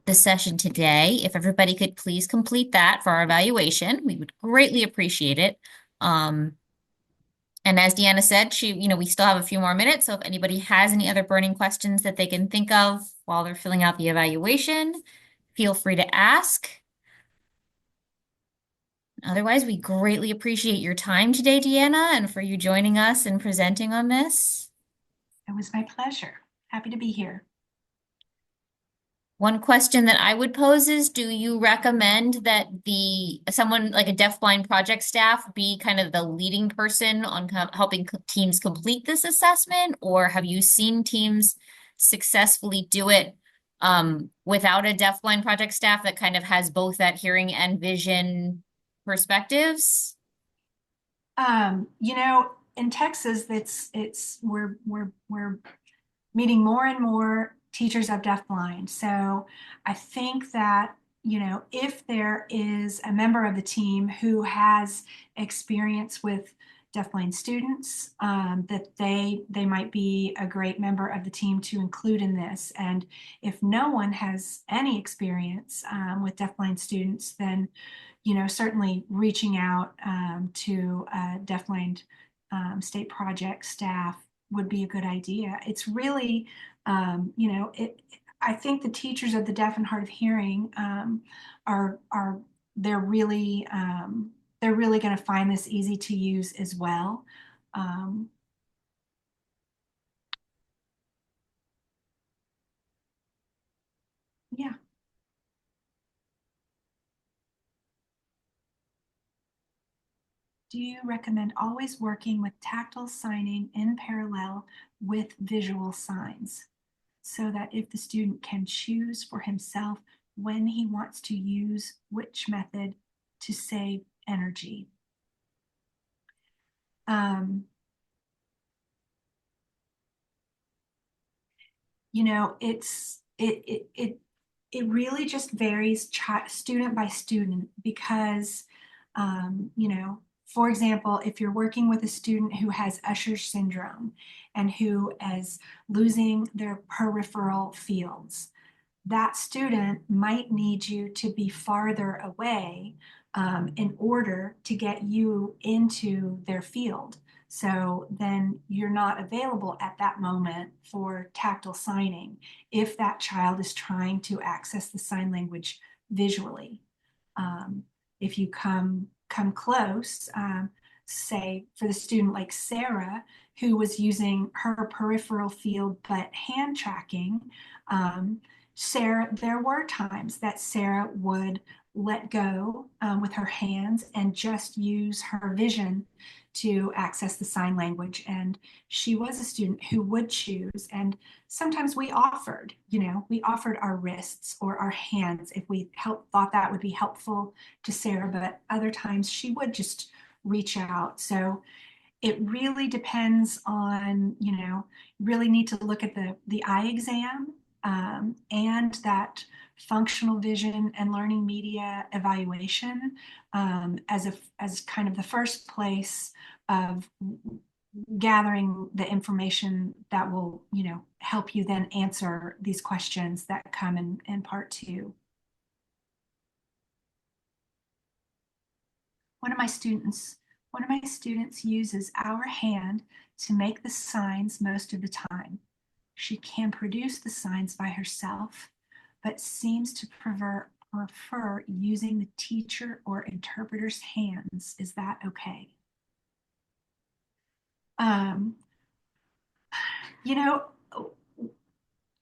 the session today. If everybody could please complete that for our evaluation, we would greatly appreciate it. And as Deanna said, we still have a few more minutes. So if anybody has any other burning questions that they can think of while they're filling out the evaluation, feel free to ask. Otherwise, we greatly appreciate your time today, Deanna, and for you joining us and presenting on this. It was my pleasure. Happy to be here. One question that I would pose is, do you recommend that someone like a deafblind project staff be kind of the leading person on helping teams complete this assessment, or have you seen teams successfully do it without a deafblind project staff that kind of has both that hearing and vision perspectives? In Texas, we're meeting more and more teachers of deafblind. So I think that, if there is a member of the team who has experience with deafblind students, that they might be a great member of the team to include in this. And if no one has any experience with deafblind students, then certainly reaching out to deafblind state project staff would be a good idea. It's really, I think the teachers of the deaf and hard of hearing are they're really going to find this easy to use as well. Yeah. Do you recommend always working with tactile signing in parallel with visual signs so that if the student can choose for himself when he wants to use which method to save energy? Um, it really just varies student by student because, for example, if you're working with a student who has Usher syndrome and who is losing their peripheral fields, that student might need you to be farther away in order to get you into their field. So then you're not available at that moment for tactile signing if that child is trying to access the sign language visually. If you come close, say for the student like Sarah, who was using her peripheral field but hand tracking, Sarah, there were times that Sarah would let go with her hands and just use her vision to access the sign language. And she was a student who would choose. And sometimes we offered our wrists or our hands if we thought that would be helpful to Sarah, but other times she would just reach out. So it really depends on, really need to look at the eye exam and that functional vision and learning media evaluation as kind of the first place of gathering the information that will, help you then answer these questions that come in part 2. One of my students uses our hand to make the signs most of the time. She can produce the signs by herself, but seems to prefer using the teacher or interpreter's hands. Is that okay?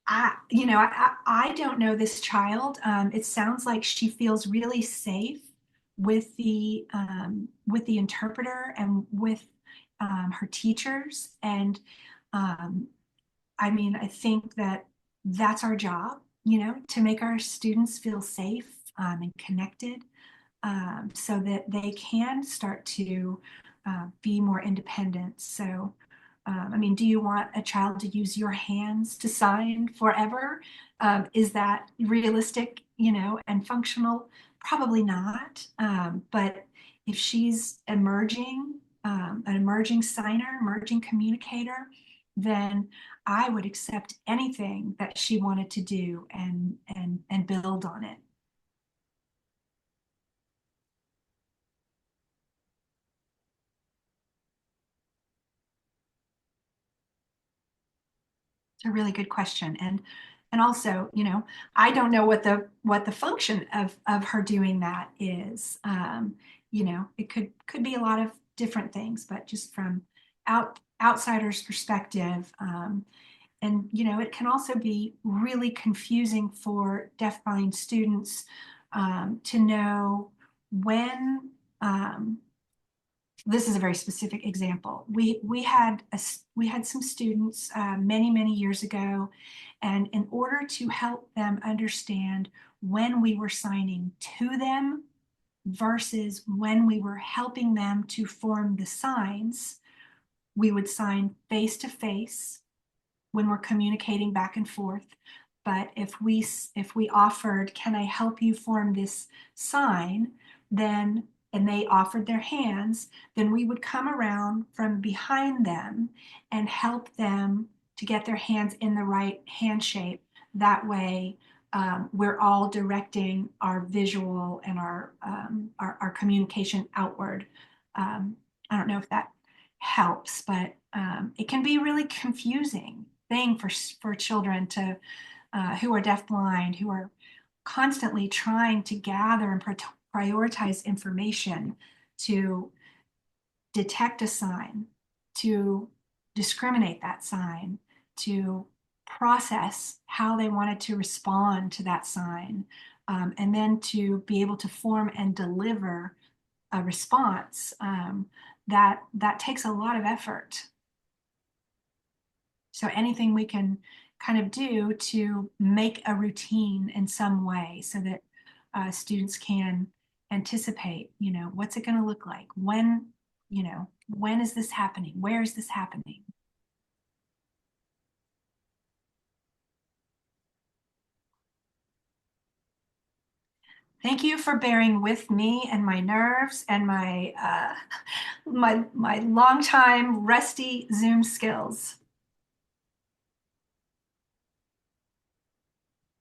I don't know this child. It sounds like she feels really safe with the interpreter and with her teachers. And I mean, I think that that's our job, to make our students feel safe and connected, so that they can start to be more independent. So, I mean, do you want a child to use your hands to sign forever? Is that realistic, and functional? Probably not. But if she's emerging, an emerging signer, emerging communicator, then I would accept anything that she wanted to do and build on it. It's a really good question. And also, I don't know what the function of her doing that is. It could be a lot of different things, but just from outsiders' perspective, and it can also be really confusing for deafblind students to know when. This is a very specific example. We had some students many years ago, and in order to help them understand when we were signing to them versus when we were helping them to form the signs, we would sign face to face when we're communicating back and forth. But if we offered, can I help you form this sign, then and they offered their hands, then we would come around from behind them and help them to get their hands in the right hand shape. That way, we're all directing our visual and our communication outward. I don't know if that helps, but it can be a really confusing thing for children to who are deafblind, who are constantly trying to gather and prioritize information to detect a sign, to discriminate that sign, to process how they wanted to respond to that sign, and then to be able to form and deliver a response. That takes a lot of effort. So anything we can kind of do to make a routine in some way so that students can anticipate, what's it going to look like? When is this happening? Where is this happening? Thank you for bearing with me and my nerves and my my longtime rusty Zoom skills.